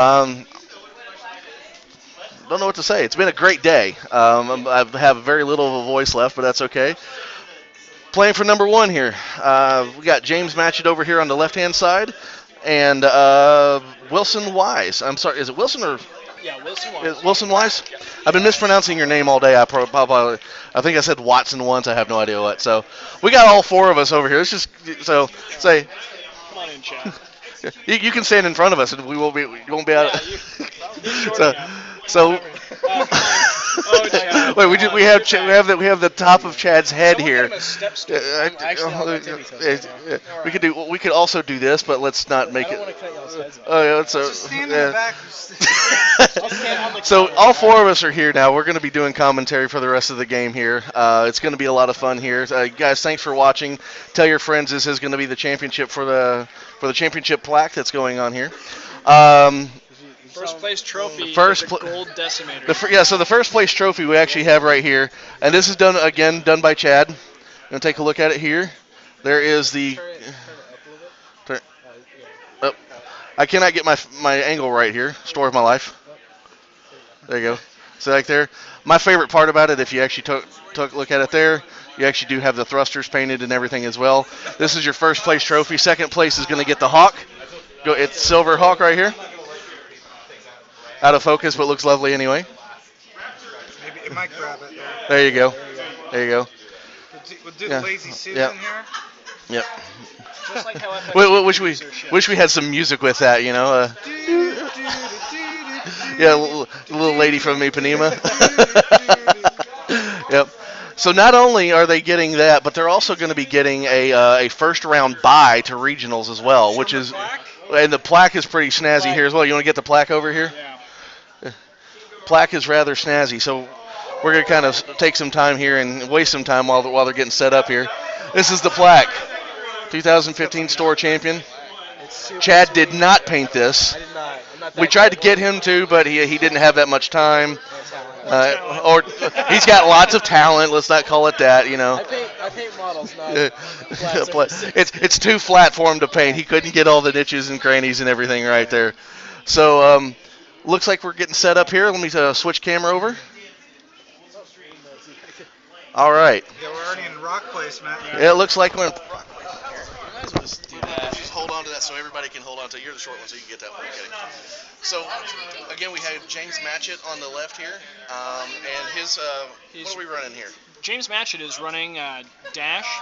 Um, don't know what to say. It's been a great day. I have very little of a voice left, but that's okay. Playing for number one here. We got James Matchett over here on the left-hand side, and Wilson Wise. I'm sorry, is it Wilson or Yeah, Wilson is Wise. Wilson Wise? Yep. I've been mispronouncing your name all day. Probably, I think I said Watson once. I have no idea what. So we got all four of us over here. Let's just so say Come on in, Chad. you can stand in front of us, and we won't be out. Yeah, you're short so enough. so. Whatever. Come on. Oh, Chad. Wait, Come on, get back. we have the top of Chad's head Someone here. get him a step stool. Actually, I'll let Timmy touch it. All We right. could also do this, but let's not I make don't it. want to cut y'all's heads off. Oh yeah, so Just stand in the back. I'll stand on the so counter. all four of us are here now. We're going to be doing commentary for the rest of the game here. It's going to be a lot of fun here. Guys, thanks for watching. Tell your friends this is going to be the championship for the championship plaque that's going on here. Um, First place trophy. First is a pl- gold decimator. so the first place trophy we actually have right here, and this is done by Chad. I'm gonna take a look at it here. There is the. Turn, oh, I cannot get my angle right here. Story of my life. There you go. So like there, my favorite part about it, if you actually took a look at it there, you actually do have the thrusters painted and everything as well. This is your first place trophy. Second place is going to get the Hawk. It's silver Hawk right here. Out of focus, but looks lovely anyway. Maybe it might grab it there. There you go. There you go. We'll do Yeah. the lazy Susan Yeah. here. Yep. Just like how Wish we had some music with that, you know. Yeah, little lady from Ipanema. Yep. So not only are they getting that, but they're also going to be getting a first round bye to regionals as well, which is, and the plaque is pretty snazzy here as well. You want to get the plaque over here? Yeah. Plaque is rather snazzy, so we're going to kind of take some time here and waste some time while they're getting set up here. This is the plaque, 2015 store champion. Chad did not paint this. I did not. I'm not that We tried to good. get him to, but he didn't have that much time. Or he's got lots of talent. Let's not call it that, you know. I paint models, not It's too flat for him to paint. He couldn't get all the niches and crannies and everything right there. So looks like we're getting set up here. Let me switch camera over. All right. Yeah, we're already in rock placement. Yeah, it looks like we're. Just hold on to that so everybody can hold on to it. You're the short one, so you can get that one. So, again, we have James Matchett on the left here, and his. What are we running here? James Matchett is running Dash, Dash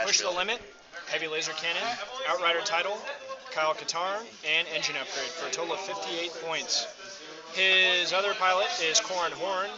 Push the build. Limit, Heavy Laser Cannon, Outrider Title, Kyle Katarn, and Engine Upgrade for a total of 58 points. His other pilot is Corran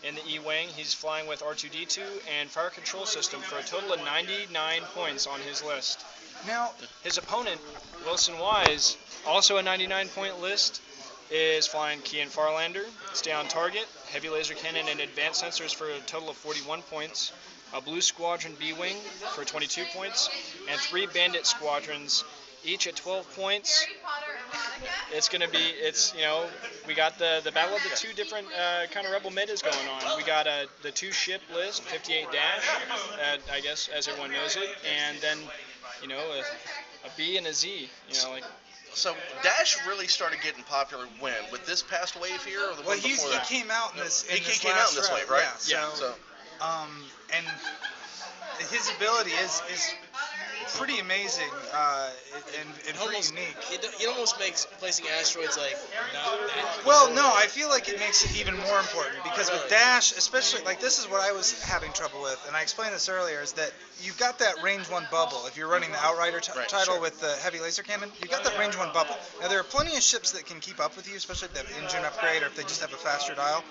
in the E-Wing. He's flying with R2-D2 and Fire Control System for a total of 99 points on his list. Now, His opponent, Wilson Wise, also a 99-point list, is flying Kian Farlander, Stay on Target, Heavy Laser Cannon, and Advanced Sensors for a total of 41 points, a Blue Squadron B-Wing for 22 points, and 3 Bandit Squadrons, each at 12 points. It's going to be, we got the battle of the two different kind of rebel metas going on. We got the 2-ship list, 58 Dash, I guess as everyone knows it, and then, a B and a Z, So Dash really started getting popular when? With this past wave here, or the one he before that? came out in this. He came out in this wave, right? Yeah. So And his ability is pretty amazing and pretty unique. It almost makes placing asteroids like not that. Well, no, I feel like it makes it even more important because with Dash, especially, like this is what I was having trouble with, and I explained this earlier, is that you've got that range 1 bubble. If you're running the Outrider title with the heavy laser cannon, you've got that range 1 bubble. Now, there are plenty of ships that can keep up with you, especially if they have engine upgrade or if they just have a faster dial.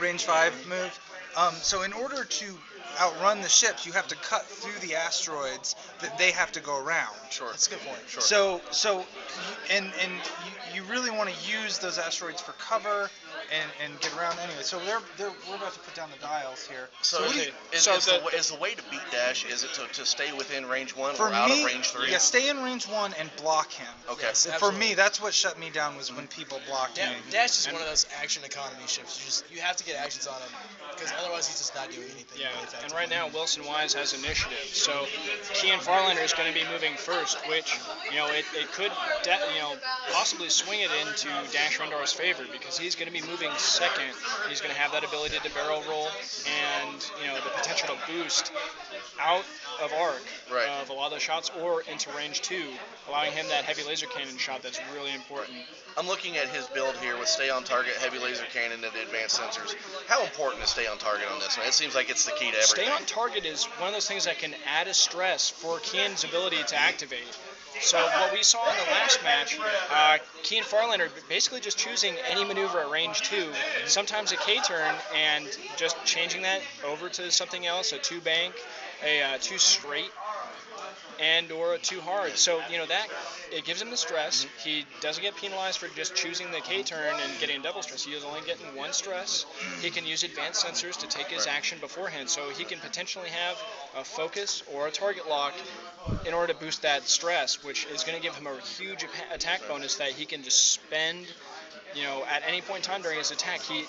Range 5 move. So in order to outrun the ships, you have to cut through the asteroids that they have to go around. sure, That's a good point. Sure. So you really want to use those asteroids for cover and get around anyway. So we're about to put down the dials here. So, what do you- is the way to beat Dash, is it to stay within range 1 for or out me, of range 3? yeah, stay in range 1 and block him. Okay. Yes, For absolutely. me, that's what shut me down was when people blocked me. Dash is one of those action economy ships. You have to get actions on him because otherwise he's just not doing anything. Yeah, really effective. and right now Wilson Wise has initiative. So Kean Farlander is going to be moving first, which it could possibly swing it into Dash Rendar's favor because he's going to be moving second. He's going to have that ability to barrel roll and the potential to boost out of arc of a lot of the shots or into range 2, allowing him that heavy laser cannon shot that's really important. I'm looking at his build here with stay on target, heavy laser cannon, and advanced sensors. How important is stay on target on this one? It seems like it's the key to everything. Stay on target is one of those things that can add a stress for Kean's ability to activate. So what we saw in the last match, Kean Farlander basically just choosing any maneuver at range 2, sometimes a K-turn, and just changing that over to something else, a 2-bank, a 2-straight, and or a 2-hard. So, that it gives him the stress. He doesn't get penalized for just choosing the K-turn and getting double stress. He is only getting 1 stress. He can use advanced sensors to take his action beforehand, so he can potentially have a focus or a target lock in order to boost that stress, which is going to give him a huge attack bonus that he can just spend at any point in time during his attack. He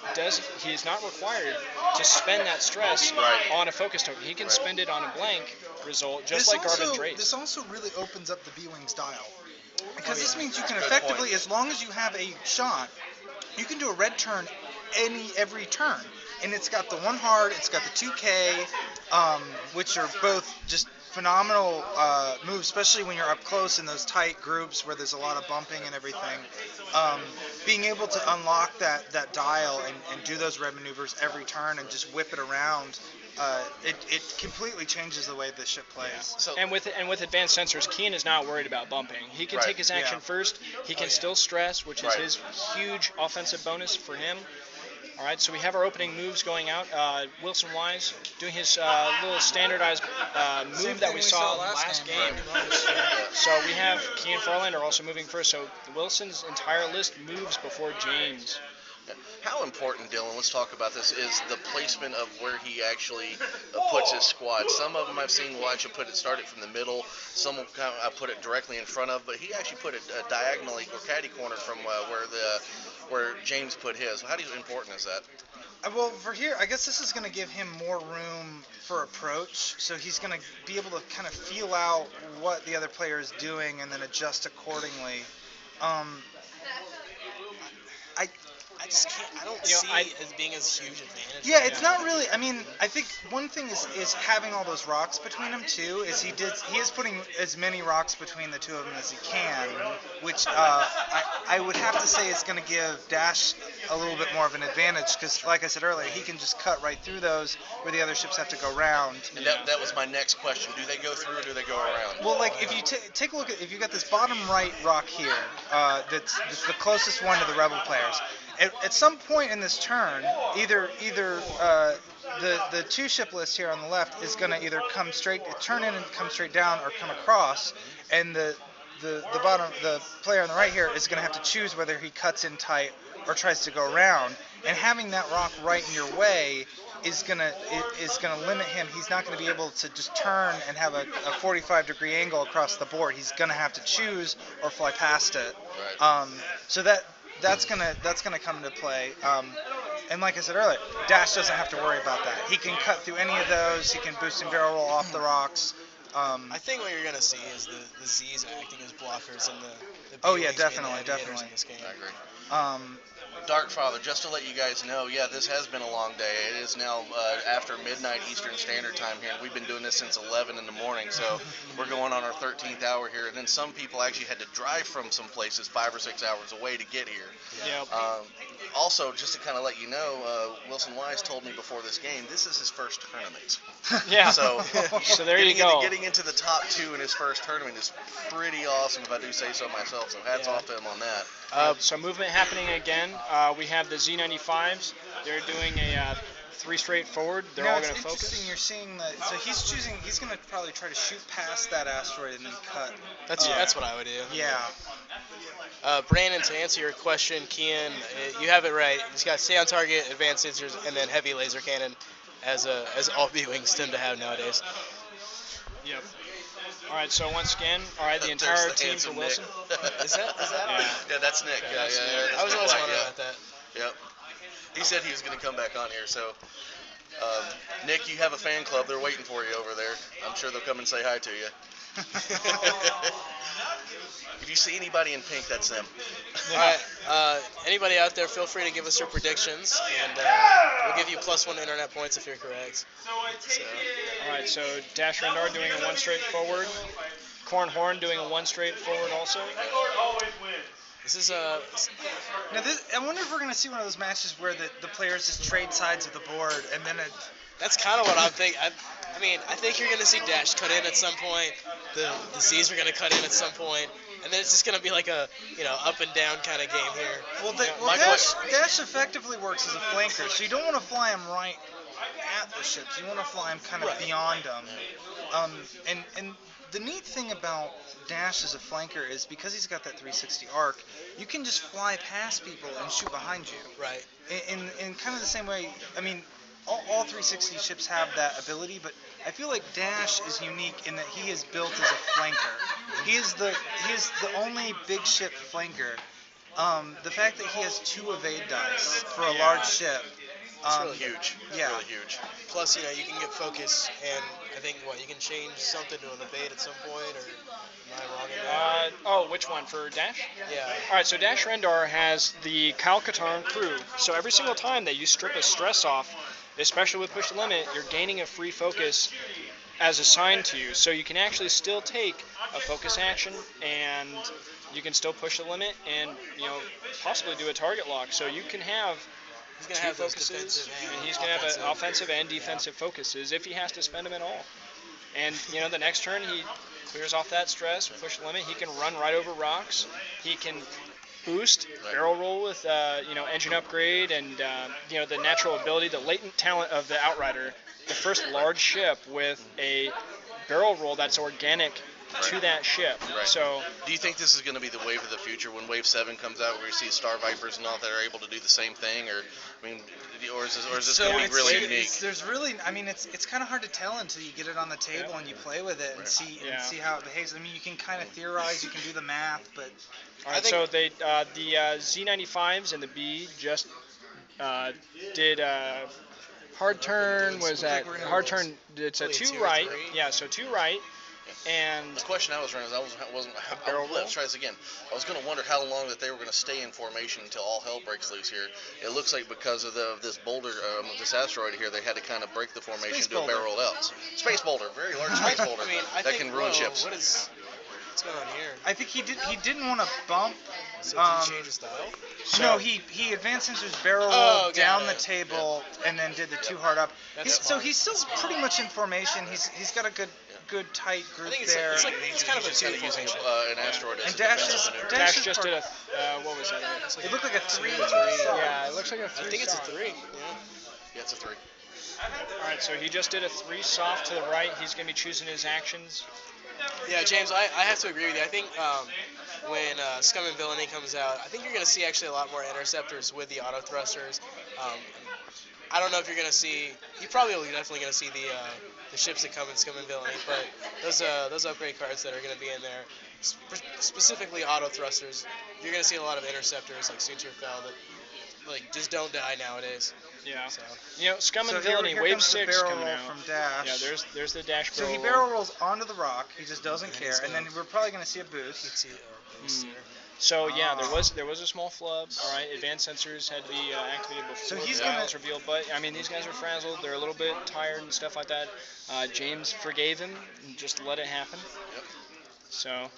is not required to spend that stress on a focus token. He can spend it on a blank result, just like Garvin Drace. This also really opens up the B-Wings dial. Because this means you can effectively, as long as you have a shot, you can do a red turn every turn. And it's got the 1 hard, it's got the 2K, which are both just phenomenal moves, especially when you're up close in those tight groups where there's a lot of bumping and everything. Being able to unlock that dial and do those red maneuvers every turn and just whip it around, it completely changes the way the ship plays. Yeah. So, and with advanced sensors, Kean is not worried about bumping. He can take his action first. He can still stress, which is his huge offensive bonus for him. All right, so we have our opening moves going out. Wilson Wise doing his little standardized move that we saw last game. So we have Kean Farlander also moving first. So Wilson's entire list moves before James. How important, Dylan, let's talk about this, is the placement of where he actually puts his squad. Some of them I've seen will actually start it from the middle. Some will put it directly in front of, but he actually put it diagonally or catty corner from where James put his. How important is that? Well, for here, I guess this is going to give him more room for approach, so he's going to be able to kind of feel out what the other player is doing and then adjust accordingly. I just can't. I don't see it as being as huge advantage. Yeah, it's not really. I mean, I think one thing is having all those rocks between them too. He is putting as many rocks between the two of them as he can, which I would have to say is going to give Dash a little bit more of an advantage because, like I said earlier, he can just cut right through those where the other ships have to go around. And that was my next question. Do they go through or do they go around? Well, like if you take a look at, if you got this bottom right rock here, that's the closest one to the Rebel players. At some point in this turn, either the 2-ship list here on the left is going to either turn in and come straight down, or come across, and the player on the right here is going to have to choose whether he cuts in tight or tries to go around. And having that rock right in your way is gonna limit him. He's not going to be able to just turn and have a 45-degree angle across the board. He's going to have to choose or fly past it. Right. So that's gonna come into play. And like I said earlier, Dash doesn't have to worry about that. He can cut through any of those. He can boost and barrel roll off the rocks. I think what you're gonna see is the Z's acting as blockers and the oh yeah, B-Wings definitely. in this game. I agree. Darkfather, just to let you guys know, this has been a long day. It is now after midnight Eastern Standard Time here. We've been doing this since 11 in the morning, so we're going on our 13th hour here. And then some people actually had to drive from some places 5 or 6 hours away to get here. Yep. Also, just to kind of let you know, Wilson Wise told me before this game, this is his first tournament. Yeah. So, there you go. Getting into the top 2 in his first tournament is pretty awesome, if I do say so myself. So hats off to him on that. So movement happening again. We have the Z95s. They're doing a 3 straight forward. They're all going to focus. Interesting. You're seeing that. So he's going to probably try to shoot past that asteroid and then cut. That's what I would do. Yeah. Brandon, to answer your question, Kean, you have it right. He's got stay on target, advanced sensors, and then heavy laser cannon, as all B-Wings tend to have nowadays. Yep. All right, so once again, the entire team for Wilson. Is that? Yeah, that's Nick. Yeah. I was always wondering about that. Yep. He said he was going to come back on here, so Nick, you have a fan club. They're waiting for you over there. I'm sure they'll come and say hi to you. If you see anybody in pink, that's them. All right. Anybody out there, feel free to give us your predictions, and we'll give you +1 internet points if you're correct. So. All right, so Dash Rendar doing a 1 straight forward. Corn Horn doing a 1 straight forward also. This is Now, I wonder if we're going to see one of those matches where the players just trade sides of the board, and then That's kind of what I'm thinking. I mean, I think you're going to see Dash cut in at some point. The C's are going to cut in at some point, and then it's just going to be like a up and down kind of game here. Well, Dash effectively works as a flanker, so you don't want to fly him right at the ships. You want to fly him kind of beyond them. And the neat thing about Dash as a flanker is because he's got that 360 arc, you can just fly past people and shoot behind you. Right. In kind of the same way, I mean, all 360 ships have that ability, but I feel like Dash is unique in that he is built as a flanker. He is the only big ship flanker. The fact that he has 2 evade dice for a large ship. It's really Huge. Yeah. Really huge. Plus, you can get focus, and I think you can change something to an evade at some point, or am I wrong in that? Which one for Dash? Yeah. All right, so Dash Rendar has the Katarn crew. So every single time that you strip a stress off, especially with push the limit, you're gaining a free focus as assigned to you. So you can actually still take a focus action, and you can still push the limit, and possibly do a target lock. So you can have. He's going to 2 have those focuses, defensive and he's going to have offensive and defensive focuses if he has to spend them at all. And the next turn he clears off that stress, push the limit. He can run right over rocks. He can boost, barrel roll with engine upgrade, and the natural ability, the latent talent of the Outrider. The first large ship with a barrel roll that's organic to that ship. Right. So, do you think this is going to be the wave of the future when Wave 7 comes out, where you see Star Vipers and all that are able to do the same thing, or is this going to be really unique? There's really, I mean, it's kind of hard to tell until you get it on the table and you play with it and see how it behaves. I mean, you can kind of theorize, you can do the math, but. All right, so the Z95s and the B just did hard turn. Was that hard turn? It's a 2 right. Yeah, so 2 right. And the question I was running is let's try this again. I was going to wonder how long that they were going to stay in formation until all hell breaks loose here. It looks like because of this boulder, this asteroid here, they had to kind of break the formation to a barrel else. Space boulder, very large space boulder. That can ruin ships. What's going on here? I think he didn't want to bump. So did he change his style? No, he advanced into his barrel roll down the table and then did the 2 hard up. So he's still pretty much in formation. He's got a good tight group there. It's kind of a 2 using an asteroid. And Dash just did a what was that? It looked like a 3. Yeah, it looks like a 3. I think it's a 3. Yeah, it's a 3. All right, so he just did a 3 soft to the right. He's going to be choosing his actions. Yeah, James, I have to agree with you. I think when Scum and Villainy comes out, I think you're going to see actually a lot more interceptors with the auto thrusters. I don't know if you're going to see. You probably are definitely going to see the ships that come in Scum and Villainy, but those upgrade cards that are going to be in there, specifically auto thrusters, you're going to see a lot of interceptors like Suture Fell that just don't die nowadays. Yeah. So. Scum and Villainy, here Wave comes 6 the barrel coming roll out. from Dash. Yeah, there's the Dash barrel. So he barrel rolls onto the rock. He just doesn't care, and then we're probably going to see a boost. So there was a small flub. All right, advanced sensors had to be activated before he's the was revealed. But I mean, these guys are frazzled. They're a little bit tired and stuff like that. James forgave him and just let it happen. Yep. So.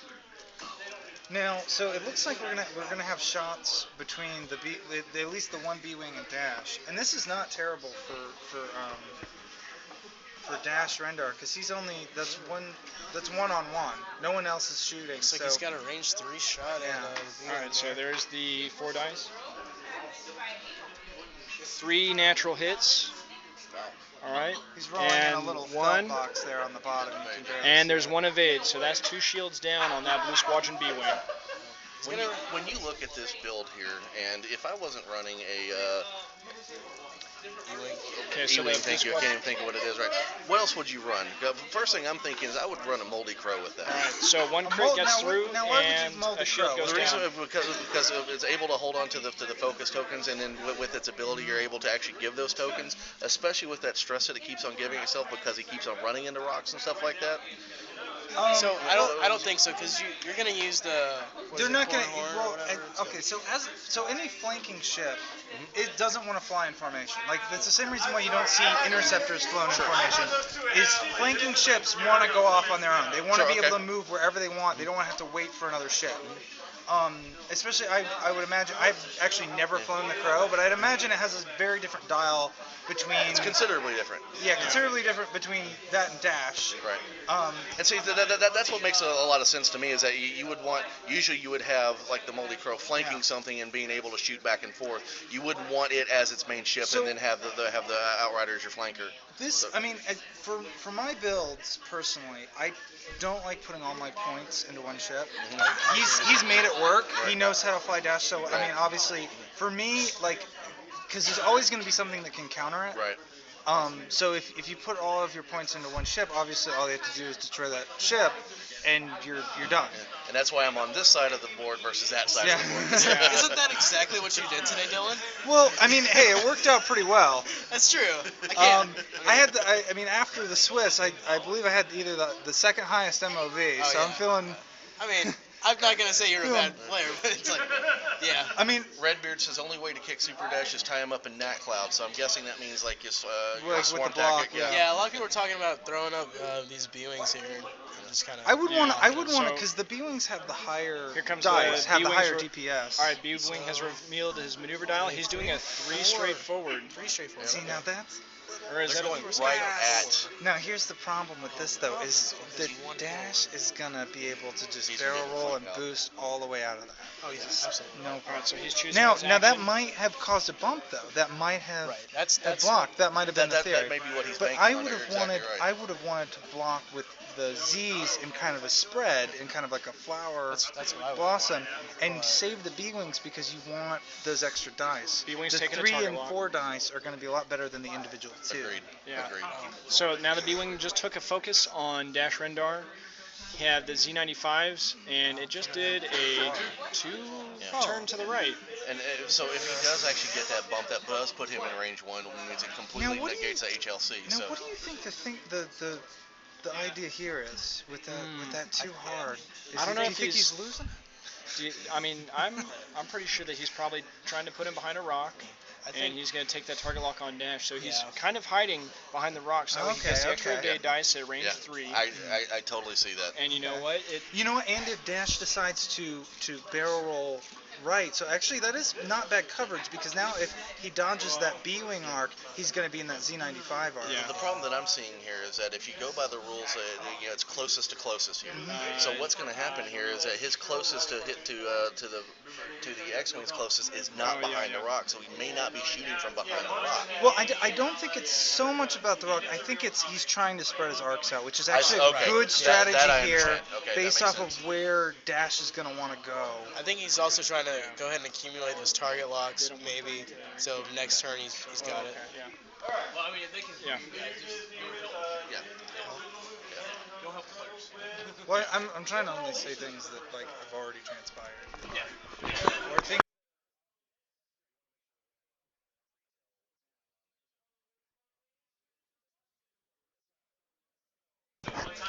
Now, so it looks like we're gonna have shots between at least the 1 B-wing and Dash, and this is not terrible for Dash Rendar because that's one on one. No one else is shooting. Looks like he's got a range 3 shot. Yeah. All right, so there's the 4 dice. 3 natural hits. All right. He's rolling in a little felt box there on the bottom. And there's 1 evade, so that's 2 shields down on that blue Squadron B-wing. When you look at this build here, and if I wasn't running a Okay, so E-Wing, thank you. I can't even think of what it is, right? What else would you run? The first thing I'm thinking is I would run a Moldy Crow with that. All right, so one crit gets through, now why would you and Moldy a shield Crow? goes The reason down. because it's able to hold on to the focus tokens, and then with its ability, you're able to actually give those tokens, especially with that stress that it keeps on giving itself because he keeps on running into rocks and stuff like that. So I don't think so because you're gonna use the. They're not going to. Corran or Well, whatever, okay. So any flanking ship, it doesn't want to fly in formation. Like that's the same reason why you don't see interceptors flown in formation. Is flanking ships want to go off on their own. They want to be able to move wherever they want. They don't want to have to wait for another ship. Especially, I would imagine. I've actually never flown the Crow, but I'd imagine it has a very different dial between. It's considerably different. Yeah, considerably different between that and Dash. Right. And see, that's what makes a lot of sense to me is that you would want, usually you would have like the Moldy Crow flanking something and being able to shoot back and forth. You wouldn't want it as its main ship and then have the Outrider as your flanker. I mean, for my builds personally, I don't like putting all my points into one ship. He's made it work. He knows how to fly Dash. So I mean, obviously, for me, like, because there's always going to be something that can counter it. Right. So if you put all of your points into one ship, obviously all you have to do is destroy that ship, and you're done. And that's why I'm on this side of the board versus that side of the board. Isn't that exactly what you did today, Dylan? Well, I mean, hey, it worked out pretty well. That's true. I mean, after the Swiss, I believe I had either the second highest MOV, so I'm feeling. I mean, I'm not gonna say you're a bad player, but it's like, yeah. I mean, Redbeard says only way to kick Super Dash is tie him up in Nat Cloud, so I'm guessing that means like his with swarm the block, tactic. Yeah, a lot of people are talking about throwing up these B-Wings here and just kind of. I would want to, so- because the B-Wings have the higher Here comes dice, the have the B-Wings higher ro- DPS. All right, B-Wing has revealed his maneuver dial. He's doing a 3 straightforward. See, now that's. Or is They're that going a right at. Now here's the problem with this though is the Dash is gonna be able to just barrel roll and boost all the way out of that. Oh yeah, absolutely. No All right, problem. so he's choosing Now his that action. might have caused a bump though. That might have Right. That's blocked. That might have been the That theory. may be what he's But banking I on would there, have exactly wanted right. I would have wanted to block with the Z's in kind of a spread in kind of like a flower That's what I would blossom and save the B-wings because you want those extra dice. B-wings The taking a 3 target and lock. 4 dice are going to be a lot better than the individual 2. Agreed. Yeah. Agreed. So now the B-Wing just took a focus on Dash Rendar. He had the Z95s, and it just did a 2 turn to the right. And so if he does actually get that bump, that does put him in range 1, which means it completely Now, what do you- negates the HLC. Now, So what do you think the idea here is with that too hard? I don't know do you if think he's- he's losing? I mean, I'm pretty sure that he's probably trying to put him behind a rock, and he's going to take that target lock on Dash. So he's kind of hiding behind the rock, so he gets the extra day dice at range 3. I totally see that. And you know what? You know what? And if Dash decides to barrel roll right, so actually that is not bad coverage because now if he dodges that B-wing arc, he's going to be in that Z95 arc. Yeah. The problem that I'm seeing here is that if you go by the rules, it's closest to closest here. So what's going to happen here is that his closest to hit to the X-wing's closest is not behind the rock, so he may not be shooting from behind the rock. Well, I don't think it's so much about the rock. I think he's trying to spread his arcs out, which is actually a good strategy that I here understand. Okay, based that off makes of where Dash is going to want to go. I think he's also trying to go ahead and accumulate those target locks, maybe. So next turn he's got it. Yeah. Well, I mean, if they can. Yeah. Yeah. Well, I'm trying to only say things that like have already transpired. Yeah. Or things.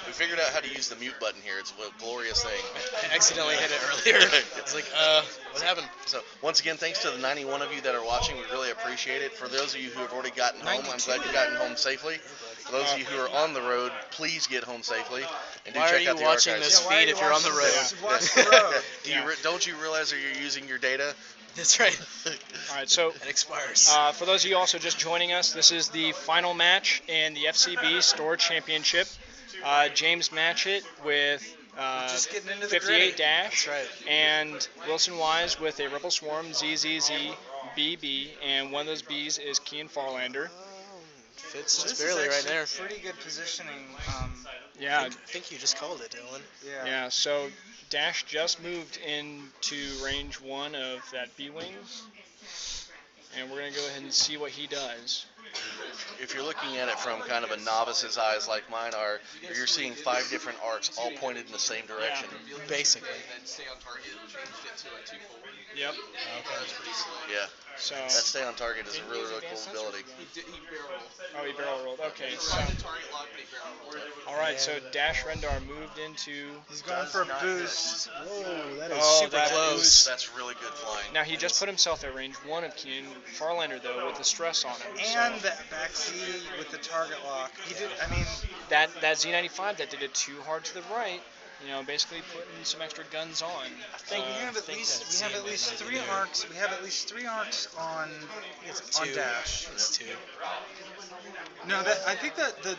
We figured out how to use the mute button here. It's a glorious thing. I accidentally hit it earlier. It's like, what happened? So once again, thanks to the 91 of you that are watching. We really appreciate it. For those of you who have already gotten home, I'm glad you've gotten home safely. For those of you who are on the road, please get home safely. And do Why are check you out the watching archives. this feed if you're on the road? Watch the road. Don't you realize that you're using your data? That's right. All right, so It expires. for those of you also just joining us, this is the final match in the FCB Store Championship. James Matchett with Just getting into the 58 gritty. dash, That's right. and Wilson Wise with a Rebel Swarm ZZZ BB, and one of those Bs is Kian Farlander. Fits This just is barely right actually there. pretty good positioning. Yeah, I think you just called it, Dylan. Yeah. yeah. So Dash just moved into range 1 of that B-Wing. And we're going to go ahead and see what he does. If you're looking at it from kind of a novice's eyes like mine are, you're seeing 5 different arcs all pointed in the same direction. Basically. Yep. Yeah. So That stay on target is a really, really cool ability. oh, he barrel rolled. Okay. So, all right. So Dash Rendar moved into. He's going for a boost. Whoa, that is Oh, super that close. is- That's really good flying. Now he just put himself at range 1 of Keen Farlander though, with the stress on him. And So that back Z with the target lock. He did. I mean, that Z95 that did it too hard to the right. You know, basically putting some extra guns on. I think we have at least 3 arcs. We have at least 3 arcs on Dash. It's 2. No, I think that the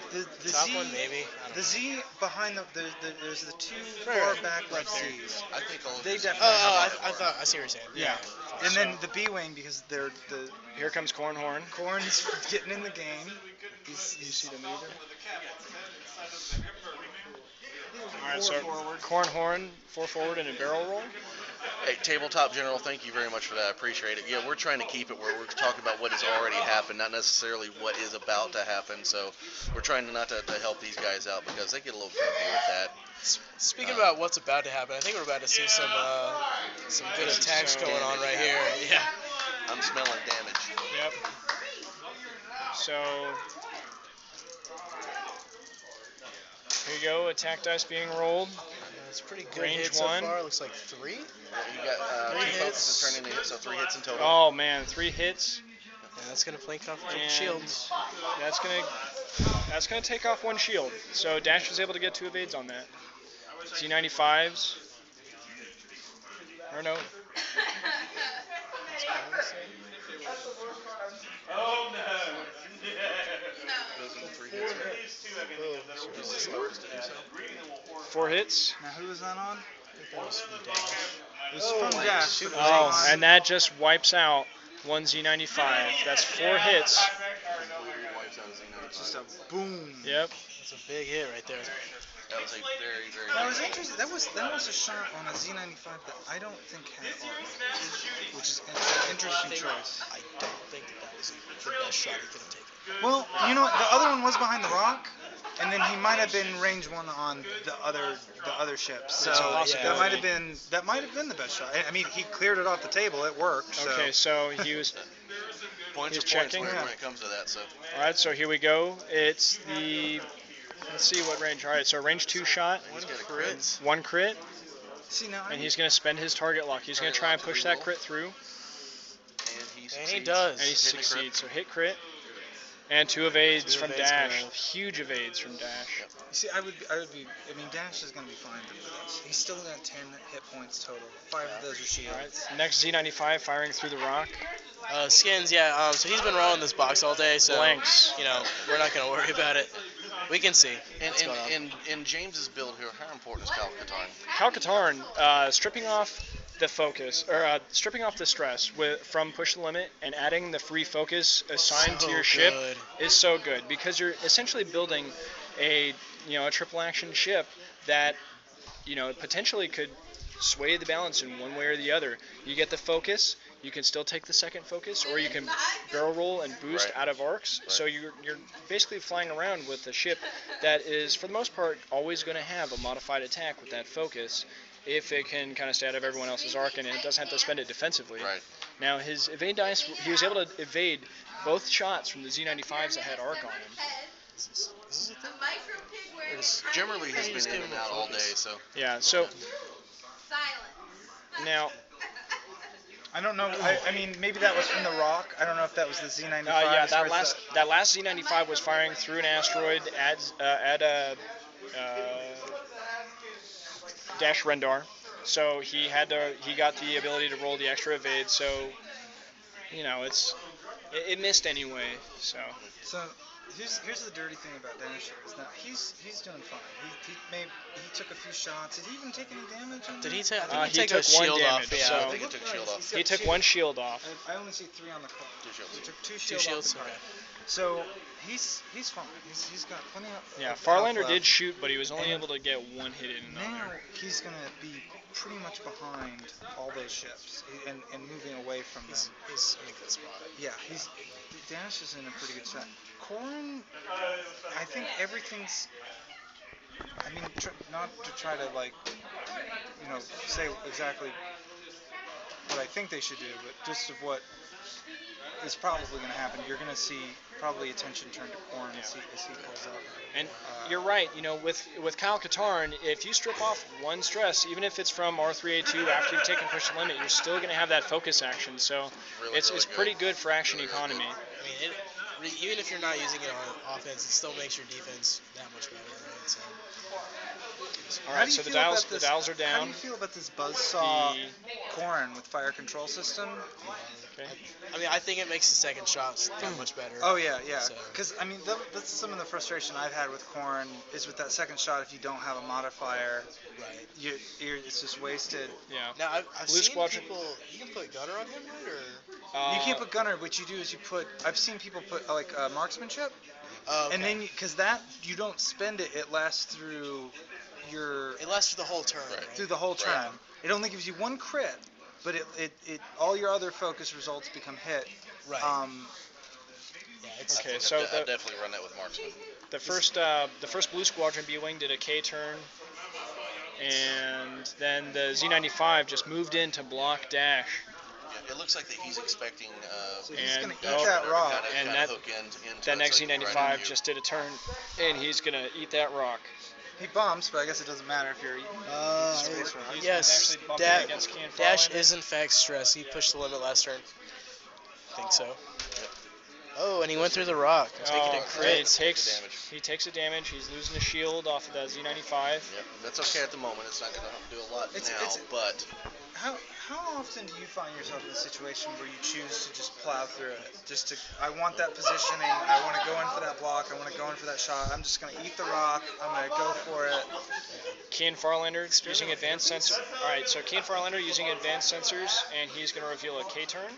Top Z one, maybe. I don't the know. Z behind there's the 2 Right, far right. back left Z's. I think all of They this- definitely have I thought I see what you're saying. yeah. And then the B wing because they're the Here comes Cornhorn. Corn's getting in the game. You see the meter? Alright, so Cornhorn, 4 forward and a barrel roll. Hey, Tabletop General, thank you very much for that. I appreciate it. Yeah, we're trying to keep it where we're talking about what has already happened, not necessarily what is about to happen. So we're trying not to help these guys out because they get a little grumpy with that. Speaking about what's about to happen, I think we're about to see some good attacks going on right here. Yeah. I'm smelling damage. Yep. So here you go, attack dice being rolled. It's pretty good Range hit 1. so far. Looks like 3. Yeah, you got 2 hits. focuses turned into hits, so 3 hits in total. Oh man, 3 hits. Yeah, that's gonna flank off And shields. That's gonna take off 1 shield. So Dash was able to get 2 evades on that. Z95s. Or no. Goes into 3 hits. Uses the stars to do so. 4 hits. Now who was that on? That was from Dash. It was from Dash. but it was Oh, on- and that just wipes out 1 Z95. That's 4 hits. Completely wipes out Z95. just a boom. Yep. That's a big hit right there. That was a very, very That good was hit. interesting. That was a shot on a Z95 that I don't think had arc, which is an interesting choice. I don't think that was the best shot he could have taken. Well, you know, the other one was behind the rock, and then he might have been range 1 on the other ships. So It's a possibility. that might have been the best shot. I mean, he cleared it off the table. It worked. So. Okay, so he was. Points He's are points checking. when it comes to that. So All right, so here we go. It's the. Let's see what range. All right, so range 2 shot, he's got a crit. 1 crit, See now, and he's gonna spend his target lock. He's gonna try and push that crit through, And he And succeeds. he does. and he Hitting a crit. succeeds. So hit crit, and 2 evades 2 from evades Dash. going out. Huge evades from Dash. see, I would be. I mean, Dash is gonna be fine with this. He's still got 10 hit points total. 5 of those are shields. All right, next Z95 firing through the rock. Skins, yeah. So he's been rolling this box all day, so Blanks. you know we're not gonna worry about it. We can see. what's going on. In James's build here, how important is Katarn? Cal Katarn, stripping off the focus, or stripping off the stress from push the limit and adding the free focus assigned to So your ship good. is so good because you're essentially building a triple action ship that potentially could sway the balance in one way or the other. You get the focus, you can still take the second focus, or you can barrel roll and boost Right. out of arcs. So you're basically flying around with a ship that is, for the most part, always going to have a modified attack with that focus if it can kind of stay out of everyone else's arc and it doesn't have to spend it defensively. Right. Now his evade dice, he was able to evade both shots from the Z95s that had arc on him. Is this a thing? Generally, he's Just been in give and him a out all day, focus. so Yeah. So now. I don't know. I mean, maybe that was from the rock. I don't know if that was the Z95. Yeah, as far that as last Z95 was firing through an asteroid at Dash Rendar, so he got the ability to roll the extra evade. So it missed anyway. So So here's the dirty thing about Dash is that he's doing fine. He took a few shots. Did he even take any damage? On Did he that? take? I think he he took took a one shield damage, off. Yeah. so- I It think it looked took like shield he's off. got he took two. 1 shield off. I only see 3 on the card. 2 shields. He took 2 Two shields. shields. Off the card. Okay. So He's fine. He's got plenty of. Yeah, of Farlander health did left. shoot, but he was only And able to get one hit in on Now there. he's gonna be pretty much behind all those ships and moving away from them. He's in a good spot. Yeah, Dash is in a pretty good spot. Corran, I think everything's. I mean, not to try to say exactly what I think they should do, but just of what is probably going to happen. You're going to see probably attention turn to Corran as he pulls up. And you're right, with Kyle Katarn, if you strip off one stress, even if it's from R3A2 after you've taken push the limit, you're still going to have that focus action. So it's pretty good for action economy. I mean, even if you're not using it on offense, it still makes your defense that much better, right? So. All right, so the dials are down. How do you feel about this buzzsaw Corran with fire control system? Okay. I mean, I think it makes the second shot that much better. Oh yeah. So. Because I mean, that's some of the frustration I've had with Corran is with that second shot. If you don't have a modifier, right, it's just wasted. Yeah. Now I've Blue seen Squadron. people. You can put gunner on him, right? Or You can't put gunner. What you do is you put. I've seen people put like marksmanship, okay. and then because that you don't spend it, it lasts through your. It lasts through the whole turn. Right. Through the whole turn. Right. It only gives you one crit, but it all your other focus results become hit. Right. Okay, so I definitely run that with marksman. The first Blue Squadron B-wing did a K turn, and then the Z95 just moved in to block dash. Yeah, it looks like that he's expecting. So he's and gonna eat that rock. And that next Z95 just did a turn, and he's gonna eat that rock. He bumps, but I guess it doesn't matter if you're eating space rock. Yes, actually bumping against Kian Dash Farlander. is in fact stress. He pushed the limit last turn. I think so. Oh, and he went through the rock. Taking a crit. He takes a damage. He's losing a shield off of that Z95. Yep, that's okay at the moment. It's not going to do a lot but How often do you find yourself in a situation where you choose to just plow through it? I want that positioning. I want to go in for that block. I want to go in for that shot. I'm just going to eat the rock. I'm going to go for it. Kian Farlander using advanced sensors. All right, so Kian Farlander using advanced sensors, and he's going to reveal a K turn.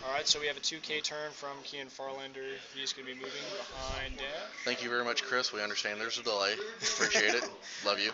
All right, so we have a 2K turn from Kian Farlander. He's going to be moving behind Dash. Thank you very much, Chris. We understand there's a delay. Appreciate it. Love you.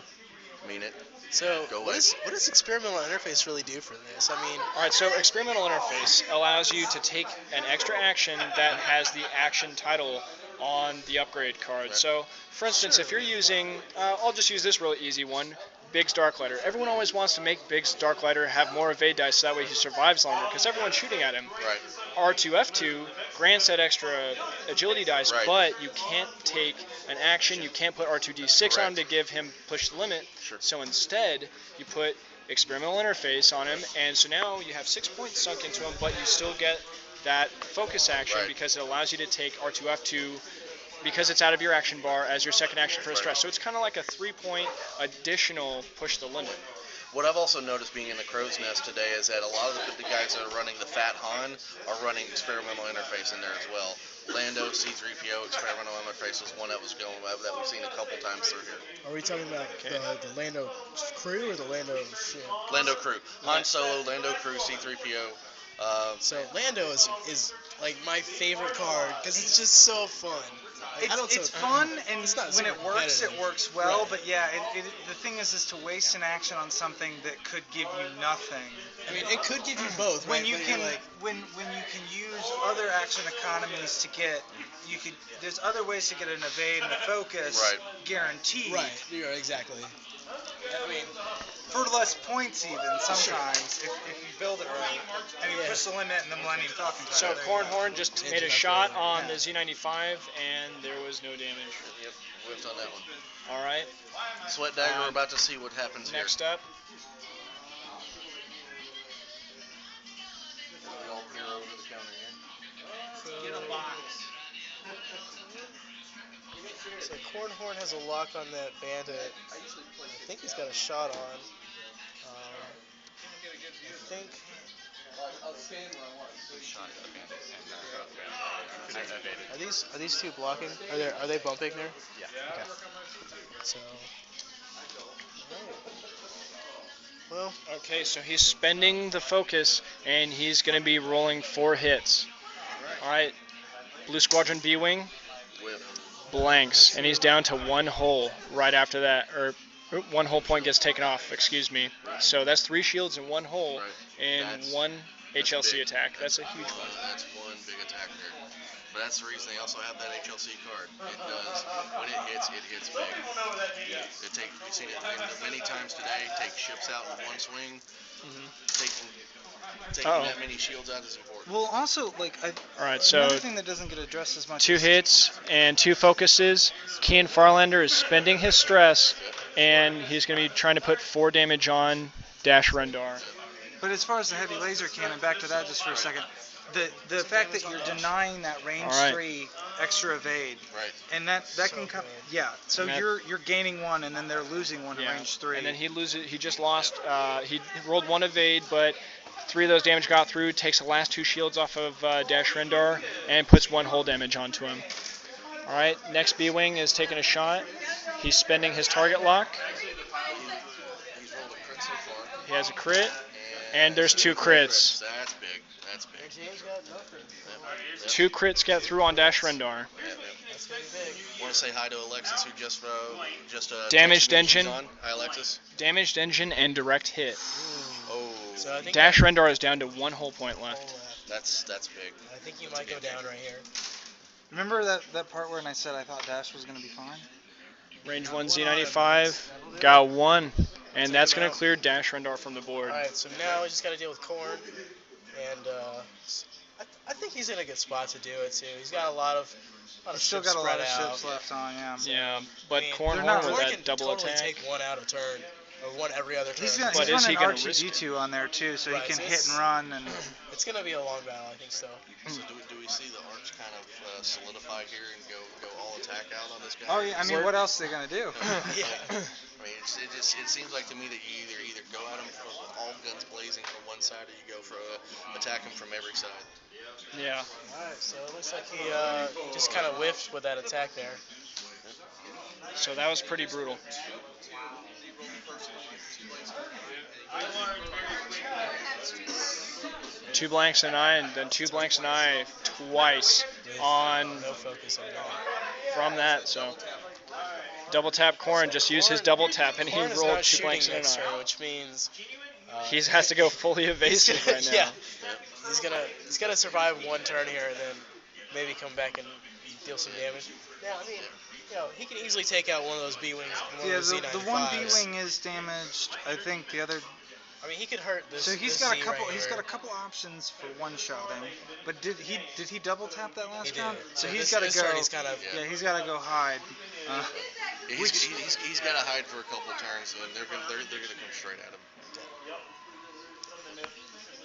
Mean it. So what does experimental interface really do for this? I mean, all right. So experimental interface allows you to take an extra action that has the action title on the upgrade card. Right. So, for instance, if you're using, I'll just use this really easy one. Biggs Darklighter. Everyone always wants to make Biggs Darklighter have more evade dice so that way he survives longer because everyone's shooting at him. Right. R2F2 grants that extra agility dice, right. but you can't take an action. You can't put R2D6 on him to give him push the limit. Sure. So instead, you put experimental interface on him, and so now you have 6 points sunk into him, but you still get that focus action right. because it allows you to take R2F2 because it's out of your action bar as your second action for a stress. So it's kind of like a 3-point additional push the limit. What I've also noticed being in the Crow's Nest today is that a lot of the guys that are running the Fat Han are running experimental interface in there as well. Lando, C-3PO, experimental interface was one that was going that we've seen a couple times through here. Are we talking about the Lando crew or the Lando ship? Lando crew. Han Solo, Lando crew, C-3PO. So Lando is like my favorite card because it's just so fun. It's fun, and when it works well. Right. But yeah, the thing is to waste an action on something that could give you nothing. I mean, it could give you both. When right? you But can, like, when you can use other action economies to get, there's other ways to get an evade and a focus right. guaranteed. Right. Yeah, exactly. I mean, for less points even sometimes if you build it right. I mean, push the limit and the Millennium Falcon. So Cornhorn just made a shot on the Z95, and there was no damage. Yep, whipped on that one. All right. Sweat Dagger, we're about to see what happens next here. up. We all peer over the counter here. Get a box. So Cornhorn has a lock on that Bandit. I think he's got a shot on. I think. Are these two blocking? Are they bumping there? Yeah. Okay. So. Well. Okay, so he's spending the focus, and he's going to be rolling 4 hits. All right. Blue Squadron B-Wing Whip. blanks, and he's down to 1 hull right after that, or 1 hull point gets taken off, excuse me. So that's 3 shields and 1 hull Right. and That's- 1 HLC big. attack. That's a huge one. That's one big attack there. But that's the reason they also have that HLC card. It does, when it hits big. It takes, you've seen it many times today, take ships out in one swing. Taking that many shields out is important. Well, also, like, All right, so another thing that doesn't get addressed as much. 2 hits and 2 focuses. Kian Farlander is spending his stress, and he's going to be trying to put 4 damage on Dash Rendar. But as far as the heavy laser cannon, back to that just for a second. The fact that you're denying that range All right. 3 extra evade, Right. and that can come, yeah. So Matt- you're gaining 1, and then they're losing 1 to Yeah. range 3. And then he loses. He just lost. He rolled 1 evade, but 3 of those damage got through. Takes the last 2 shields off of Dash Rendar and puts 1 hull damage onto him. All right. Next B-Wing is taking a shot. He's spending his target lock. He's rolled a crit so far. He has a crit, and there's 2 crits. That's big. That's big. 2 crits get through on Dash Rendar. Want to say hi to Alexis, who just Damaged texted me engine. she's on. Hi, Alexis. Damaged engine and direct hit. Oh, So I think Dash Rendar is down to 1 hull point left. that's big. I think you might go down right here. Remember that part where I said I thought Dash was going to be fine? Range 1 Z95. Got 1. And that's going to clear Dash Rendar from the board. Alright, so now we just got to deal with Corran. And I think he's in a good spot to do it, too. He's got a lot of He's still ships got a lot spread of out. ships left on, yeah. Yeah, but I mean, Cornhorn not- with Corran that can double totally attack. take 1 out of turn, or 1 every other turn. He's But is running he gonna risk R2D2 on there too, so Right, he can so hit it's- and run and. It's going to be a long battle, I think so. So do we see the arch kind of solidify here and go all attack out on this guy? Oh yeah, I mean, what else are they gonna do? Yeah. I mean, it seems like to me that you either go at him from all guns blazing from one side, or you go for attack him from every side. Yeah. Alright, so it looks like he just kind of whiffed with that attack there. So that was pretty brutal. Two blanks and I, and then 2 blanks and I twice on No focus on that. from that. So double tap Corran, just use his double tap, and he Corran is rolled not 2 shooting blanks and an next eye. turn, which means He has to go fully he's evasive gonna, right now. yeah, he's gonna survive 1 turn here and then maybe come back and deal some damage. Yeah, I mean, he can easily take out one of those B-wings. Yeah, of the one B-wing is damaged. I think the other. I mean, he could hurt this. So he's this got a Z couple. right He's here. got a couple options for one-shotting. But did he double tap that last He did. round? So So he's this- got to this go. turn he's kind of- Yeah, he's got to go hide. Yeah, he's got to hide for a couple turns, and they're gonna come straight at him.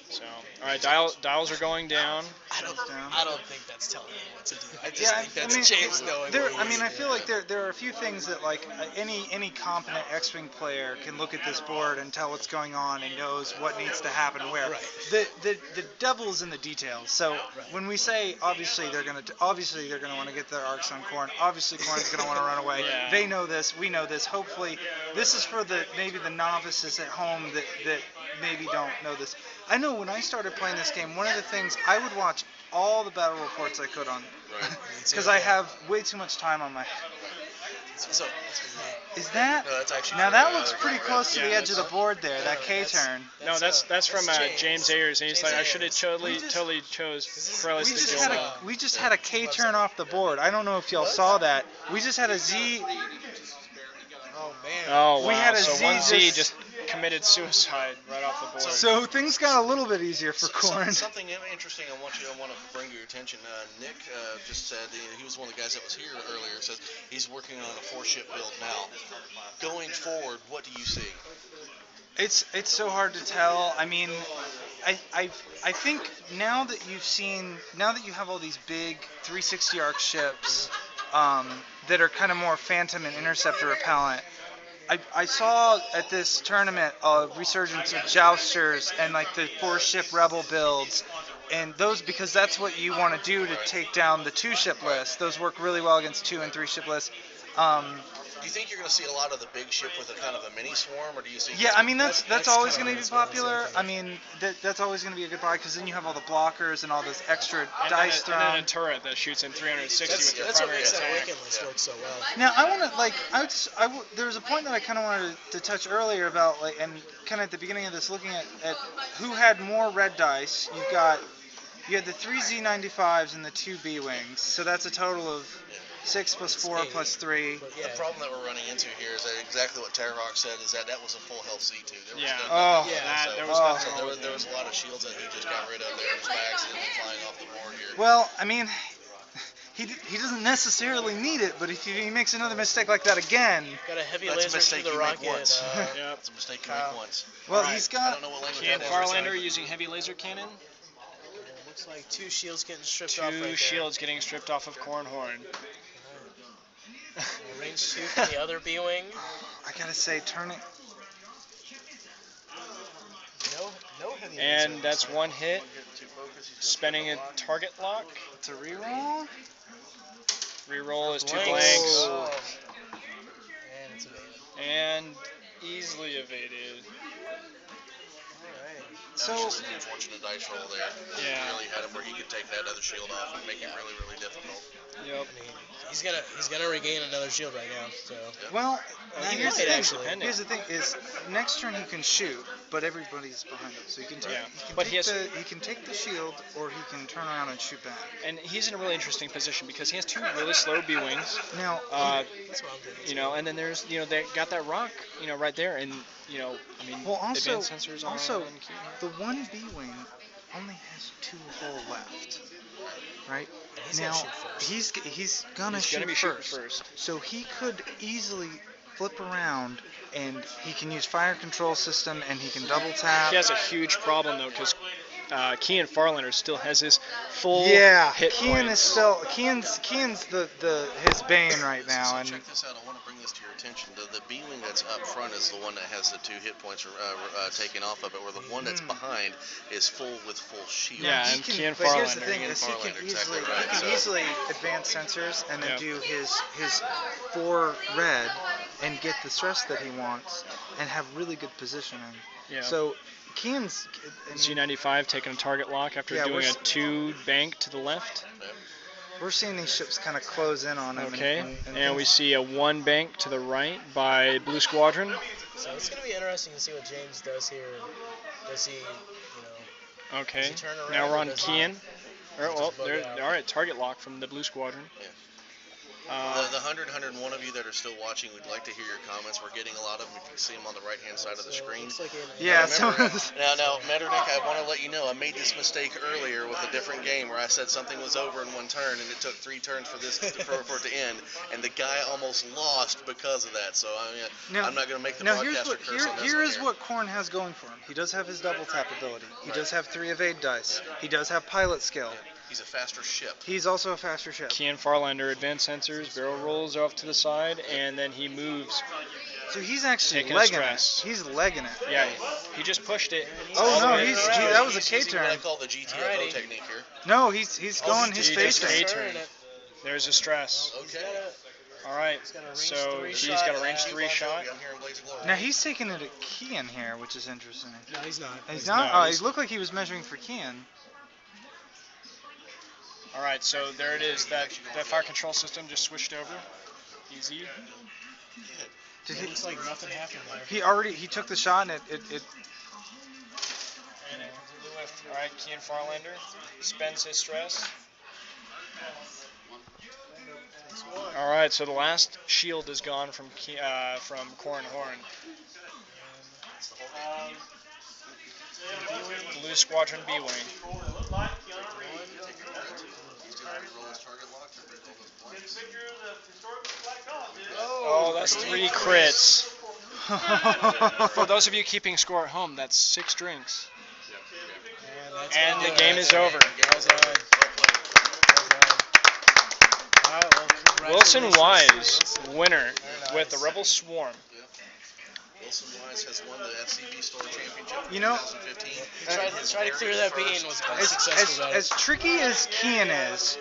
So, all right, dials are going down. I don't think that's telling him what to do. I just Yeah, think that's I mean, James knowing. there, where he I mean, is. I feel like there are a few things that like any competent X-wing player can look at this board and tell what's going on and knows what needs to happen where. Right. The devil's in the details. So when we say obviously they're gonna want to get their arcs on Corran. Obviously Corran's gonna want to run away. Yeah. They know this. We know this. Hopefully, this is for maybe the novices at home that maybe don't know this. I know when I started playing this game, one of the things I would watch all the battle reports I could on, because I have way too much time on my. So, Is that? No, that's actually Now that looks pretty close to Yeah, the edge of the board there. That K that's- turn. No, that's from James Ayers, and he's James like, I should have Ayers. totally chose We Corellis just to had duel. a K turn off the board. I don't know if y'all saw that. We just had a Z. oh man. Oh wow! We had a so Z one Z just- just committed suicide right off the board. So things got a little bit easier for Corran. Something interesting I want to bring to your attention. Nick just said he was one of the guys that was here earlier. Says he's working on a 4-ship build now. Going forward, what do you see? It's so hard to tell. I mean, I think now that you have all these big 360 arc ships that are kind of more Phantom and Interceptor repellent. I saw at this tournament a resurgence of Jousters and like the 4-ship Rebel builds, and those, because that's what you want to do to take down the 2-ship list. Those work really well against 2 and 3-ship lists. Do you think you're going to see a lot of the big ship with a kind of a mini swarm, or do you see? Yeah, I mean that's always kinda going to be what I was gonna popular. say. I mean that's always going to be a good buy because then you have all the blockers and all this extra And dice then, and then thrown. a turret that shoots in 360 with your That's what primary makes that attack. weekend list work so well. Now I want to there was a point that I kind of wanted to touch earlier about and kind of at the beginning of this looking at who had more red dice. You had the 3 Z95s and the 2 B wings, so that's a total of 6 plus 4 plus 3. But The yeah. problem that we're running into here is that exactly what Terrock said is that was a full health C2. There was Yeah. nothing- Oh. Yeah, There was Oh. nothing So wrong with there was a lot of shields that he just got rid of there just by accident flying off the board here. Well, I mean, he doesn't necessarily need it, but if he makes another mistake like that again, Got a heavy That's a laser mistake through the you make rocket. once. Yep. It's a mistake you make once. well, Right. he's I got. don't know what language Kian that is. Farlander using heavy laser cannon. Looks like 2 shields getting stripped off right Two there. shields getting stripped off of Corran Horn. Range 2 from the other B-wing. I gotta say, turn it. No heavy And laser. that's one hit. Spending a target lock. It's a reroll. Reroll is 2 Blanks. blanks. Oh. And it's evaded. And easily evaded. Alright. That was just an unfortunate dice roll there. Yeah. He really had him where he could take that other shield off and make it really, really difficult. Yep. I mean, he's gonna regain another shield right now. So Well, now he here's the might thing. actually. Here's the thing: is next turn he can shoot, but everybody's behind him, so he can take. Yeah. He can But take he has- he can take the shield, or he can turn around and shoot back. And he's in a really interesting position because he has 2 really slow B-wings. Now, that's what I'm thinking. You know, and then there's, they got that rock, right there, and, I mean, well, also, advanced sensors are also, on key. the one B wing only has 2 hull left, right? He's now gonna shoot first. he's gonna He's shoot gonna be first. shooting first. So he could easily flip around, and he can use fire control system, and he can double tap. He has a huge problem though, because Kian Farlander still has his full Yeah, hit Kian points. is still Kian's his bane right now, So and check this out. I want to bring this to your attention. The B-wing that's up front is the one that has the 2 hit points taken off of it, where the one that's behind is full with full shield. Yeah, he and can, Kian but here's the Farlander. thing: Kian is he can Farlander, easily exactly right. So- easily advance sensors and then Yeah. do his 4 red and get the stress that he wants and have really good positioning. Yeah. So Kian's I mean, G95 taking a target lock after Yeah, doing we're a 2 bank to the left. we're seeing these ships kind of close in on him. Okay, and and we see a 1 bank to the right by Blue Squadron. So it's gonna be interesting to see what James does here. Does he, Okay, Does he turn around now we're or on does he Kian. Well, just bug there, out? all right, target lock from the Blue Squadron. Yeah. Uh, The 101 of you that are still watching, we'd like to hear your comments. We're getting a lot of them. You can see them on the right-hand side of the screen. Looks like Yeah, Now, remember- so now, Metternich, I want to let you know, I made this mistake earlier with a different game where I said something was over in 1 turn, and it took 3 turns for it to end, and the guy almost lost because of that. So I'm not going to make the Now here's broadcaster what curse on this here one is here. what Corran has going for him. He does have his double tap ability. He does have 3 evade dice. He does have pilot skill. He's a faster ship. He's also a faster ship. Kian Farlander, advanced sensors, barrel rolls off to the side, and then he moves. So he's actually Taking a legging stress. it. He's legging it. Yeah, he just pushed it. Oh no, He's- that was a He's K using what I turn. call the GTFO Alrighty. technique here. No, he's going his he face just turn. K turn. There's a stress. Okay. All right, got a range so 3 he's shot got a at range that. 3 shot. Now he's taking it at Kian here, which is interesting. No, he's not. He's He's not. not. Oh, He's- he looked like he was measuring for Kian. All right, so there it is. That fire control system just switched over. Easy. Did he? Looks like nothing happened there. He took the shot and it And it completely whiffed. All right, Kian Farlander spends his stress. All right, so the last shield is gone from Corran Horn. Blue Squadron B-Wing. Oh, that's 3 crits. For those of you keeping score at home, that's 6 drinks. And the game is over. Wilson Wise, winner with the Rebel Swarm. Wilson Wise has won the SCB Store Championship in You know, 2015. Try to clear that bean was successful. as tricky as Kian is,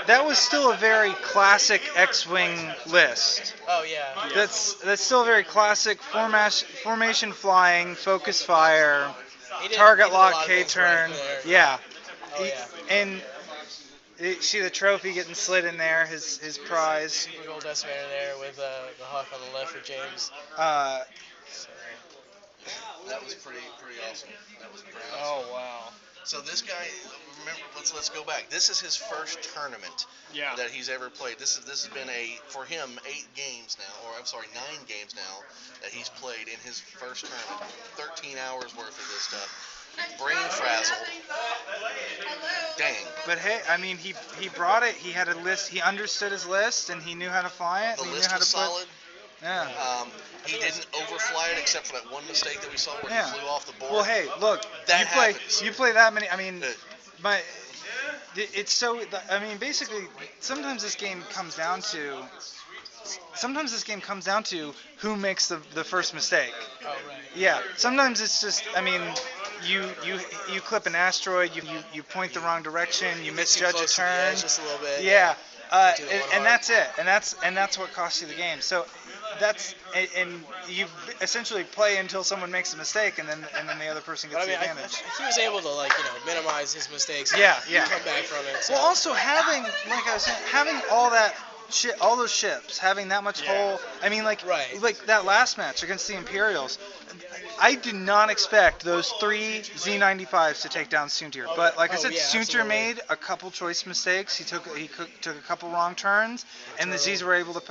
that was still a very classic X-wing list. Oh yeah. That's still a very classic formation flying, focus fire, He did target a lot lock, of things K-turn. right there. Yeah. Oh yeah. And see the trophy getting slid in there, his prize. Super Gold Decimator there with the hawk on the left for James. So, That was pretty awesome. That was pretty Oh awesome. wow. So this guy, remember, let's go back. This is his first tournament Yeah. that he's ever played. This has been for him 8 games now, or I'm sorry, 9 games now that he's played in his first tournament. 13 hours worth of this stuff. Brain frazzled. Dang. But hey, I mean, he brought it. He had a list. He understood his list, and he knew how to fly it. The and he list knew how was to put, solid. Yeah. He didn't overfly it except for that one mistake that we saw where Yeah. he flew off the board. Well, hey, look, That happens. you play that many. I mean, Uh, but it's so. I mean, basically, sometimes this game comes down to. Sometimes this game comes down to who makes the first mistake. oh right. Yeah. Sometimes it's just. I mean, you clip an asteroid. You point the wrong direction. You Get too misjudge a close to the turn. edge just a little bit. Yeah. Do the one And hard. that's it. And that's what costs you the game. So and you essentially play until someone makes a mistake, and then the other person But gets I mean, the advantage. he was able to minimize his mistakes. And Yeah. Come back from it. So. Well, also having, like I was saying, having all that shit, all those ships, having that much whole. I mean, like that last match against the Imperials. I did not expect those 3 Z95s to take down Soontir, but like I said, yeah, Soontir absolutely. made a couple choice mistakes. He took a couple wrong turns, and the Z's were able to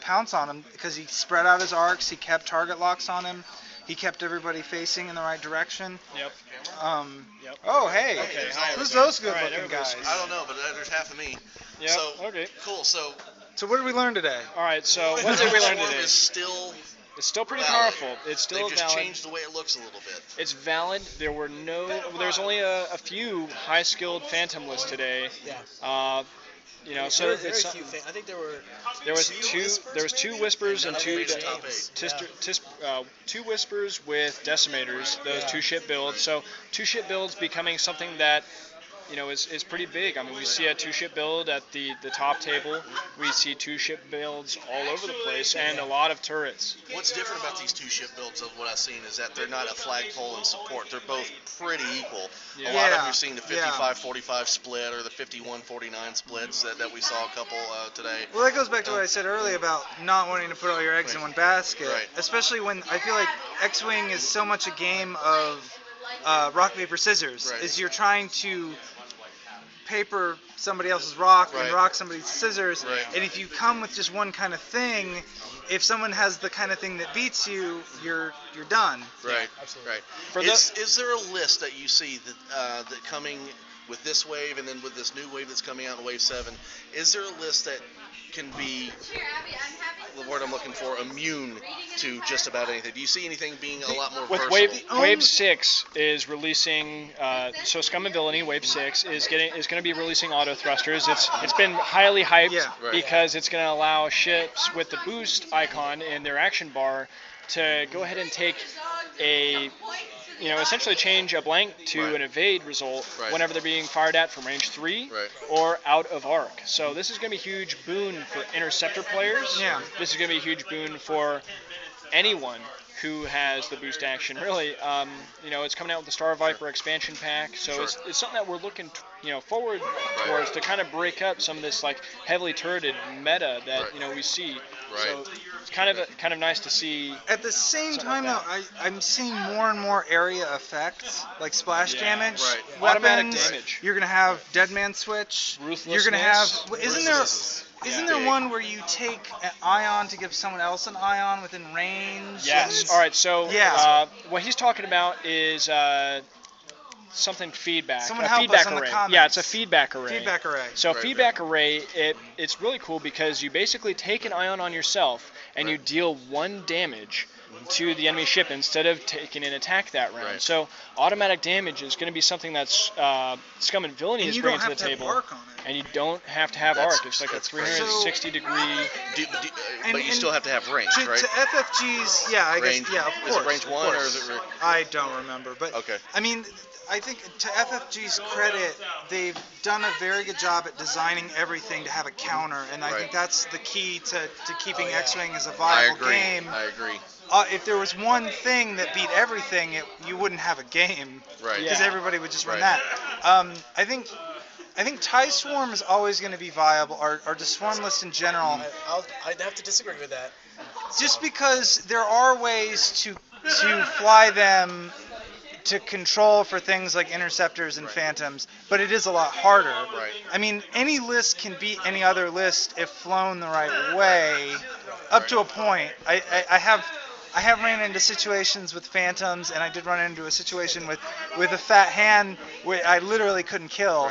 pounce on him because he spread out his arcs. He kept target locks on him. He kept everybody facing in the right direction. Yep. Yep. Oh, hey. Okay, Who's hi, those everybody. good-looking All right, guys? I don't know, but there's half of me. Yep. So, Okay. cool. So, So what did we learn today? All right. So what did we learn Form today? is still It's still pretty valid. powerful. It's still They've just valid. changed the way it looks a little bit. It's valid. There's only a few high-skilled Phantom lists today. Yeah. So Very it's few things. I think there was two whispers and two Made the top 8. two whispers with decimators. Those 2 ship builds. So 2 ship builds becoming something that is pretty big. I mean, we see a 2 ship build at the top table. We see 2 ship builds all over the place and a lot of turrets. What's different about these 2 ship builds of what I've seen is that they're not a flagpole and support. They're both pretty equal. Yeah. A lot of Yeah, them you've seen the 55-45 split or the 51-49 splits that we saw a couple today. Well, that goes back to what I said earlier about not wanting to put all your eggs in one basket. Right. Especially when I feel like X-Wing is so much a game of rock, paper, scissors. Right. Is you're trying to paper somebody else's rock Right. and rock somebody's scissors. Right. And if you come with just one kind of thing, if someone has the kind of thing that beats you, you're done. Right, absolutely. right. Is there a list that you see that coming with this wave and then with this new wave that's coming out in Wave 7, is there a list that can be, the word I'm looking for, immune to just about anything? Do you see anything being a lot more With versatile? Wave 6 is releasing, so Scum and Villainy Wave 6 is going to be releasing auto thrusters. It's been highly hyped Yeah. Right. because it's going to allow ships with the boost icon in their action bar to go ahead and take essentially change a blank to Right. an evade result Right. whenever they're being fired at from range 3 Right. or out of arc. So this is going to be a huge boon for interceptor players. Yeah. This is going to be a huge boon for anyone who has the boost action. Really, it's coming out with the Star Viper expansion pack, so Sure. it's something that we're looking forward towards to kind of break up some of this like heavily turreted meta that Right. we see. Right. So it's kind of nice to see. At the same Something time, like though, I'm seeing more and more area effects, like splash Yeah, damage, right. Automatic weapons. damage. You're gonna have Dead Man Switch. You're Ruthlessness. gonna have. Isn't there? Ruthlessness. Isn't Yeah. there one where you take an ion to give someone else an ion within range? Yes. And- All right. So Yeah. what he's talking about is something feedback. Someone a help us feedback in the array. comments. Yeah, it's a feedback array. Feedback array. So Right, feedback array, it's really cool because you basically take an ion on yourself and you Right. deal 1 damage to the enemy ship instead of taking an attack that round. Right. So automatic damage is going to be something that's Scum and Villainy And is you bringing don't to have the to have table. arc on it. and you don't have to have That's- arc. It's like a that's crazy. 360 degree. But you still have to have range, right? To FFG's, yeah, I Range- guess, yeah, of is course. it range of 1 or course. is it I don't remember, but Okay. I mean, I think to FFG's credit, they've done a very good job at designing everything to have a counter, and I Right. think that's the key to keeping Oh, yeah. X-Wing as a I viable agree. game. I agree. If there was one thing that beat everything, you wouldn't have a game, Right. because Yeah. everybody would just run Right. that. I think TIE Swarm is always going to be viable, or the Swarm list in general. I'd have to disagree with that. Just because there are ways to fly them to control for things like interceptors and phantoms, but it is a lot harder. Right. I mean, any list can beat any other list if flown the right way, up to a point. I have ran into situations with phantoms, and I did run into a situation with a fat hand where I literally couldn't kill.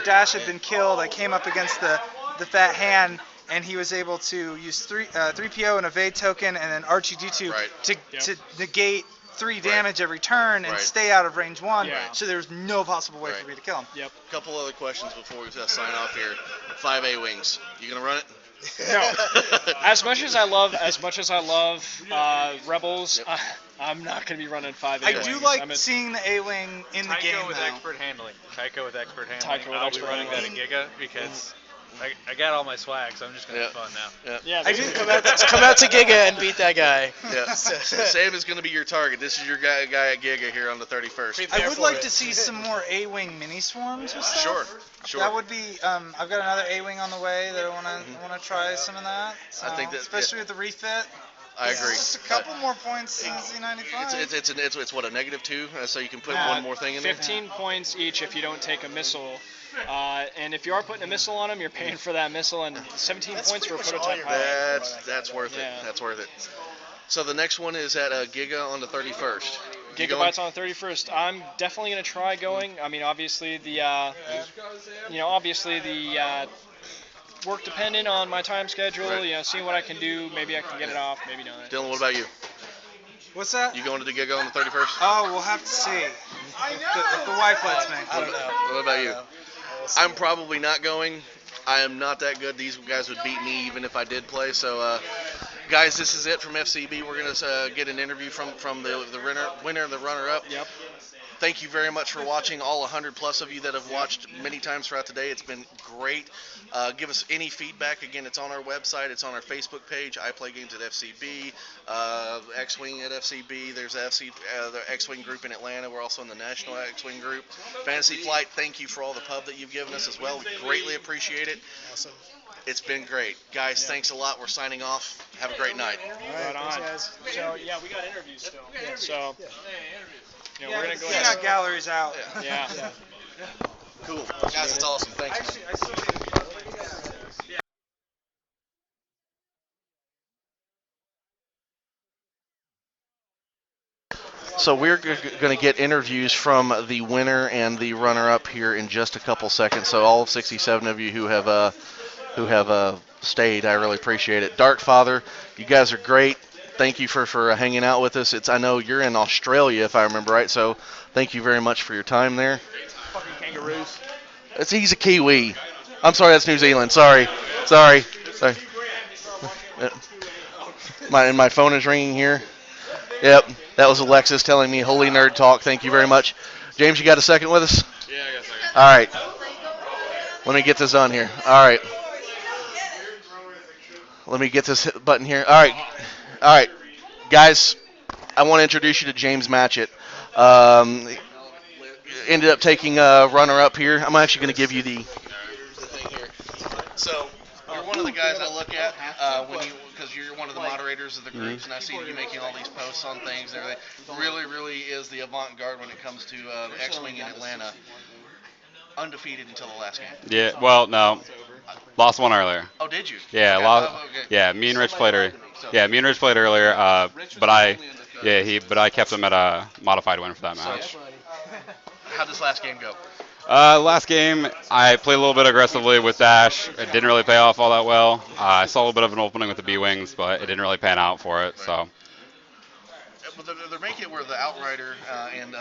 Dash had been killed. I came up against the fat hand, and he was able to use 3PO and evade token, and then R2D2 Right. to negate 3 damage every turn and Right. stay out of range 1. Yeah. So there's no possible way Right. for me to kill him. Yep. Couple other questions before we sign off here. 5A wings. You gonna run it? No. As much as I love Rebels, Yep. I'm not going to be running 5 I A-Wings. do like I'm a- seeing the A-Wing in the game with now. expert handling. Taiko with expert handling. Taiko with I'll expert be running that in Giga because I got all my swag, so I'm just gonna Yeah. have fun now. Yeah, I there do- you Come out to Giga and beat that guy. Yeah. Sam is gonna be your target. This is your guy at Giga here on the 31st. Prepare I would for like it. to see some more A-Wing mini swarms with stuff. Sure. That would be. I've got another A-Wing on the way that I want to try some of that. So, I think that- especially with the refit. I agree. Just a couple more points in Z95. It's what, a -2, so you can put Yeah. one more thing in there. 15 points each if you don't take a missile. And if you are putting a missile on them, you're paying for that missile, and 17 That's points for a pretty much all prototype you're pilot. getting. That's worth it. Yeah. That's worth it. So the next one is at Giga on the 31st. You going? Gigabytes on the 31st. I'm definitely going to try going. I mean, obviously the work dependent on my time schedule. Right. Seeing what I can do. Maybe I can get it off. Maybe not. Dylan, what about you? What's that? You going to the Giga on the 31st? Oh, we'll have to see. If the wife lets me. I don't know. What about you? We'll see. I'm probably not going. I am not that good. These guys would beat me even if I did play. So, guys, this is it from FCB. We're going to get an interview from the winner and the runner-up. Yep. Thank you very much for watching, all 100 plus of you that have watched many times throughout the day. It's been great. Give us any feedback. Again, it's on our website. It's on our Facebook page. I play games at FCB. X-Wing at FCB. There's the X-Wing group in Atlanta. We're also in the National X-Wing group. Fantasy Flight, thank you for all the pub that you've given us as well. We greatly appreciate it. Awesome. It's been great. Guys, thanks a lot. We're signing off. Have a great night. Right on. So yeah, we got interviews still. So we're gonna go. Peanut gallery's out. Yeah. Cool. Guys, it's awesome. Thanks. Actually, I still need to So we're going to get interviews from the winner and the runner-up here in just a couple seconds. So all 67 of you who have stayed, I really appreciate it. Dark Father, you guys are great. Thank you for hanging out with us. I know you're in Australia, if I remember right. So thank you very much for your time there. Fucking kangaroos. He's a Kiwi. I'm sorry, that's New Zealand. Sorry. My phone is ringing here. Yep, that was Alexis telling me holy nerd talk. Thank you very much. James, you got a second with us? Yeah, I got a second. All right. Let me get this on here. All right. Let me get this button here. All right. Guys, I want to introduce you to James Matchett. Ended up taking a runner-up here. I'm actually going to give you the thing here. So you're one of the guys I look at because you're one of the moderators of the groups, and I see you making all these posts on things. And everything. Really is the avant-garde when it comes to X-Wing in Atlanta. Undefeated until the last game. Yeah, well, no. Lost one earlier. Oh, did you? Yeah, Okay. lost. Okay. Yeah, me and Rich played earlier. Yeah, me and Rich played earlier. But I kept him at a modified win for that match. How'd this last game go? Last game, I played a little bit aggressively with Dash. It didn't really pay off all that well. I saw a little bit of an opening with the B-Wings, but it didn't really pan out for it. So. But they're making it where the Outrider and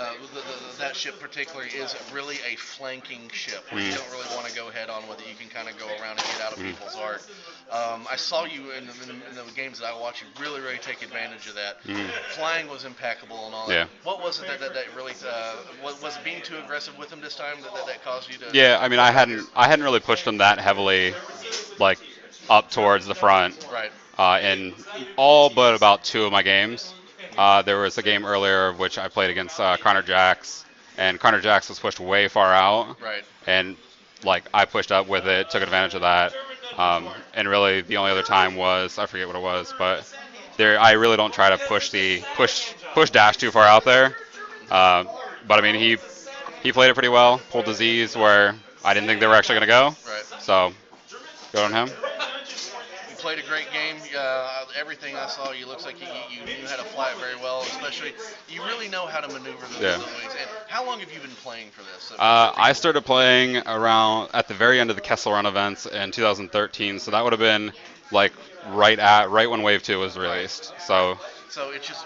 that ship particularly is really a flanking ship where you don't really want to go head on with it. You can kind of go around and get out of people's art. I saw you in the games that I watched. You really take advantage of that. Flying was impeccable and all that. Yeah. What was it that really was it being too aggressive with him this time that caused you to? Yeah, I mean, I hadn't really pushed him that heavily, like up towards the front. Right. In all but about 2 of my games. There was a game earlier which I played against Connor Jax, and Connor Jax was pushed way far out. Right. And like I pushed up with it, took advantage of that. And really the only other time was, I forget what it was, but I really don't try to push dash too far out there. But I mean he played it pretty well, pulled the Z's where I didn't think they were actually going to go. Right. So good on him. You played a great game. Everything I saw, you looks like you knew how to fly it very well. Especially, you really know how to maneuver the wings. And how long have you been playing for this? I started playing around at the very end of the Kessel Run events in 2013, so that would have been like right when Wave 2 was released. So it's just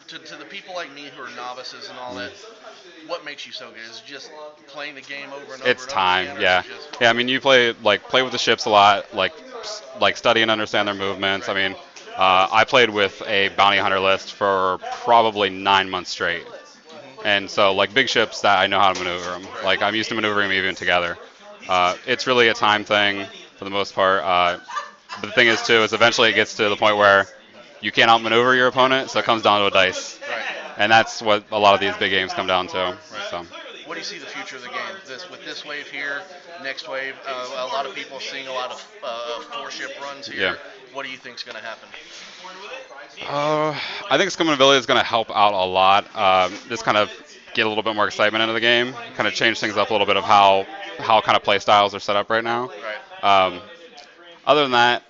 to the people like me who are novices and all that. What makes you so good? Is it just playing the game over and over? It's and time, over yeah. Yeah, I mean, you play with the ships a lot, like study and understand their movements. I mean, I played with a bounty hunter list for probably 9 months straight, and so like big ships that I know how to maneuver them. Like I'm used to maneuvering them even together. It's really a time thing for the most part. But the thing is too, is eventually it gets to the point where you can't outmaneuver your opponent, so it comes down to a dice. Right. And that's what a lot of these big games come down to. Right. So. What do you see the future of the game? With this wave here, next wave, a lot of people seeing a lot of 4-ship runs here. Yeah. What do you think is going to happen? I think Scum and Ability is going to help out a lot. Just kind of get a little bit more excitement into the game, kind of change things up a little bit of how kind of play styles are set up right now. Right. Other than that,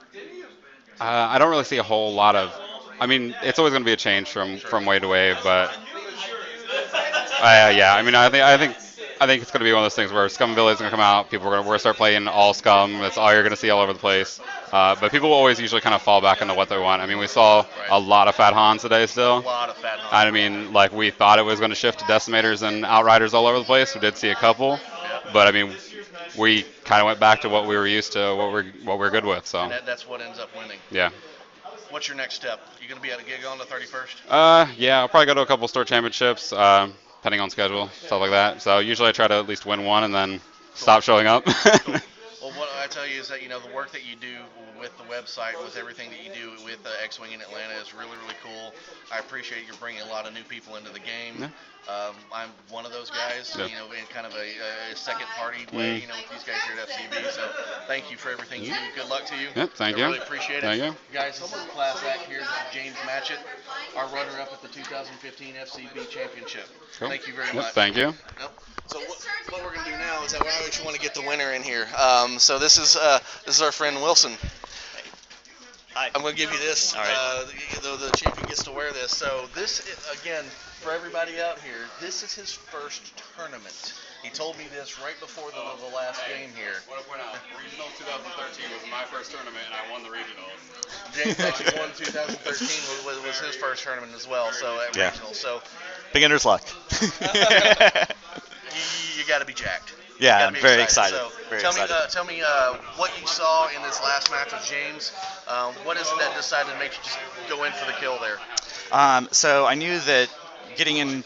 I don't really see a whole lot of. I mean, it's always going to be a change from wave to wave, but yeah. I mean, I think it's going to be one of those things where Scum and Ability is going to come out. We're going to start playing all Scum. That's all you're going to see all over the place. But people will always usually kind of fall back into what they want. I mean, we saw a lot of Fat Hans today still. A lot of Fat Hans. I mean, like we thought it was going to shift to Decimators and Outriders all over the place. We did see a couple, but I mean, we kind of went back to what we were used to, what we're good with. So and that's what ends up winning. Yeah. What's your next step? You going to be at a gig on the 31st? Yeah, I'll probably go to a couple store championships, depending on schedule, stuff like that. So usually I try to at least win one and then stop showing up. Cool. Well, what I tell you is that the work that you do with the website, with everything that you do with X-Wing in Atlanta is really, really cool. I appreciate you bringing a lot of new people into the game. Yeah. I'm one of those guys, in kind of a second party way, with these guys here at FCB. So thank you for everything you do. Good luck to you. Yep, thank you. I really appreciate it. Thank you. Guys, this is Class Act here. This is James Matchett, our runner-up at the 2015 FCB Championship. Cool. Thank you very Yep, much. Thank you. Yep. So what we're going to do now is that we actually want to get the winner in here. So this is our friend Wilson. Hi. I'm going to give you this. All right. The champion gets to wear this. So this, again, for everybody out here, this is his first tournament. He told me this right before the last game here. What I point out, Regional 2013 was my first tournament, and I won the Regionals. James actually won 2013 was his first tournament as well. So at Regional. So beginner's luck. you got to be jacked. Yeah, I'm very excited. So very tell excited. me what you saw in this last match with James. What is it that decided to make you just go in for the kill there? So I knew that getting into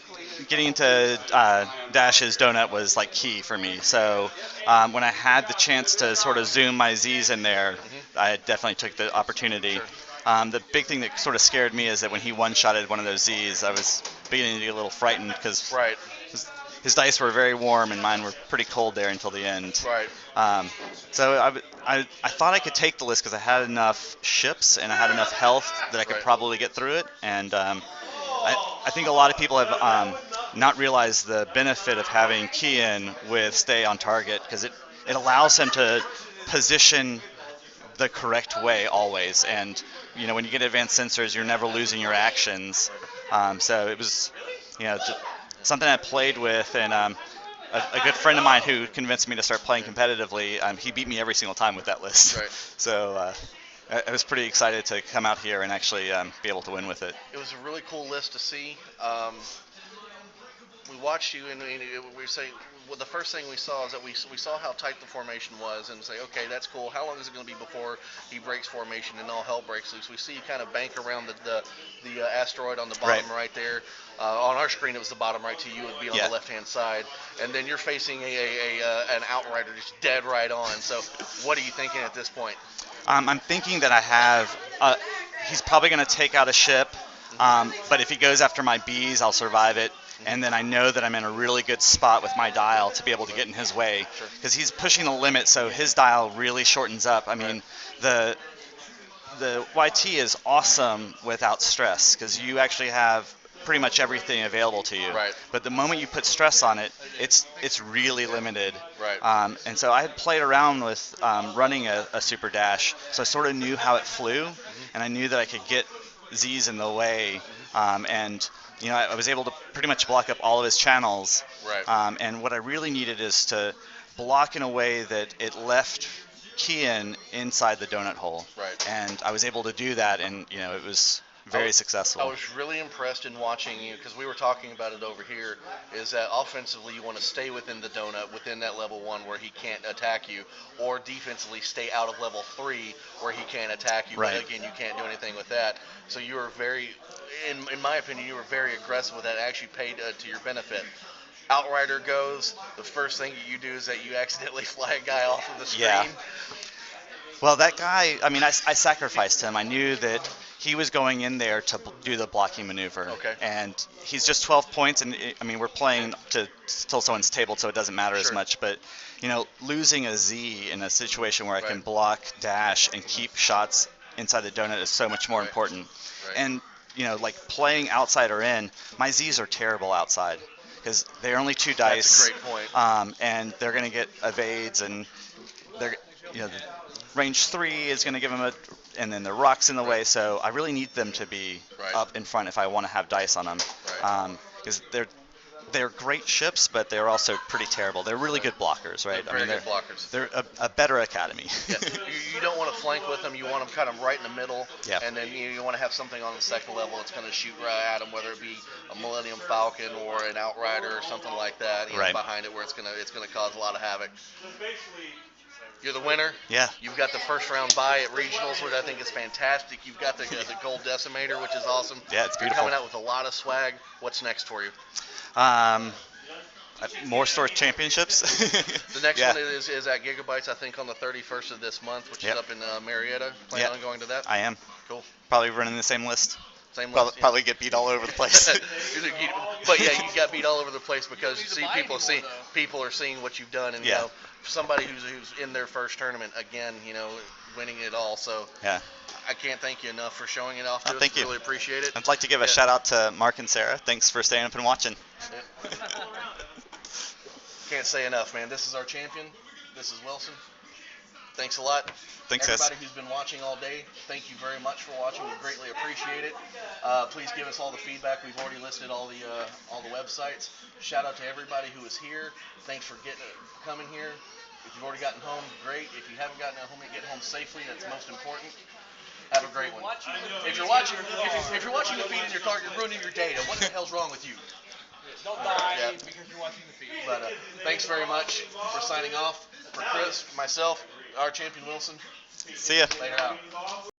Dash's donut was like key for me. So when I had the chance to sort of zoom my Z's in there, I definitely took the opportunity. Sure. The big thing that sort of scared me is that when he one-shotted one of those Z's, I was beginning to get a little frightened because his dice were very warm and mine were pretty cold there until the end. Right. So I thought I could take the list because I had enough ships and I had enough health that I could probably get through it. And I think a lot of people have not realized the benefit of having key in with stay on target because it allows him to position the correct way always. And when you get advanced sensors, you're never losing your actions. So it was something I played with, and a good friend of mine who convinced me to start playing competitively, he beat me every single time with that list. Right. So I was pretty excited to come out here and actually be able to win with it. It was a really cool list to see. We watched you, and we say well, the first thing we saw is that we saw how tight the formation was, and say, okay, that's cool. How long is it going to be before he breaks formation and all hell breaks loose? We see you kind of bank around the asteroid on the bottom right there. On our screen, it was the bottom right to you. It would be on the left-hand side, and then you're facing an Outrider just dead right on. So, what are you thinking at this point? I'm thinking that I have. He's probably going to take out a ship, but if he goes after my bees, I'll survive it. And then I know that I'm in a really good spot with my dial to be able to get in his way, because he's pushing the limit, so his dial really shortens up. I mean, the YT is awesome without stress, because you actually have pretty much everything available to you. Right. But the moment you put stress on it, it's really limited. Right. And so I had played around with running a super dash, so I sort of knew how it flew, and I knew that I could get Z's in the way, and I was able to pretty much block up all of his channels. Right. And what I really needed is to block in a way that it left Kian inside the donut hole. Right. And I was able to do that, and it was very successful. I was really impressed in watching you, because we were talking about it over here, is that offensively you want to stay within the donut, within that level 1 where he can't attack you, or defensively stay out of level 3 where he can't attack you. Right. But again, you can't do anything with that. So you were very, in my opinion, you were very aggressive with that. It actually paid to your benefit. Outrider goes, the first thing you do is that you accidentally fly a guy off of the screen. Yeah. Well, that guy, I mean, I sacrificed him. I knew that he was going in there to do the blocking maneuver. Okay. And he's just 12 points, and we're playing to till someone's tabled, so it doesn't matter as much. But, losing a Z in a situation where I can block, dash, and keep shots inside the donut is so much more important. Right. And, like playing outside or in, my Zs are terrible outside, because they're only 2 dice. That's a great point. And they're going to get evades, and they're, the range 3 is going to give them and then the rock's in the way, so I really need them to be up in front if I want to have dice on them. Because they're great ships, but they're also pretty terrible. They're really good blockers, right? They're very good blockers. They're a better academy. Yeah. You don't want to flank with them. You want them kind of right in the middle. Yeah. And then you want to have something on the second level that's going to shoot right at them, whether it be a Millennium Falcon or an Outrider or something like that behind it, where it's going to cause a lot of havoc. You're the winner. Yeah. You've got the first round bye at regionals, which I think is fantastic. You've got the gold decimator, which is awesome. Yeah, it's beautiful. You're coming out with a lot of swag. What's next for you? More store championships. The next one is at Gigabytes, I think, on the 31st of this month, which is up in Marietta. Plan on going to that? I am. Cool. Probably running the same list. Same list. Probably get beat all over the place. But yeah, you got beat all over the place because people are seeing what you've done, and somebody who's in their first tournament again, winning it all. So I can't thank you enough for showing it off to us. Thank you. Really appreciate it. I'd like to give a shout out to Mark and Sarah. Thanks for staying up and watching. Yeah. Can't say enough, man. This is our champion. This is Wilson. Thanks a lot. Thanks, everybody who's been watching all day. Thank you very much for watching. We greatly appreciate it. Please give us all the feedback. We've already listed all the websites. Shout out to everybody who is here. Thanks for coming here. If you've already gotten home, great. If you haven't gotten home, get home safely. That's most important. Have a great one. If you're watching the feed in your car, you're ruining your data. What the hell's wrong with you? Don't die because you're watching the feed. But thanks very much for signing off. For Chris, myself, our champion Wilson. See ya. Later out.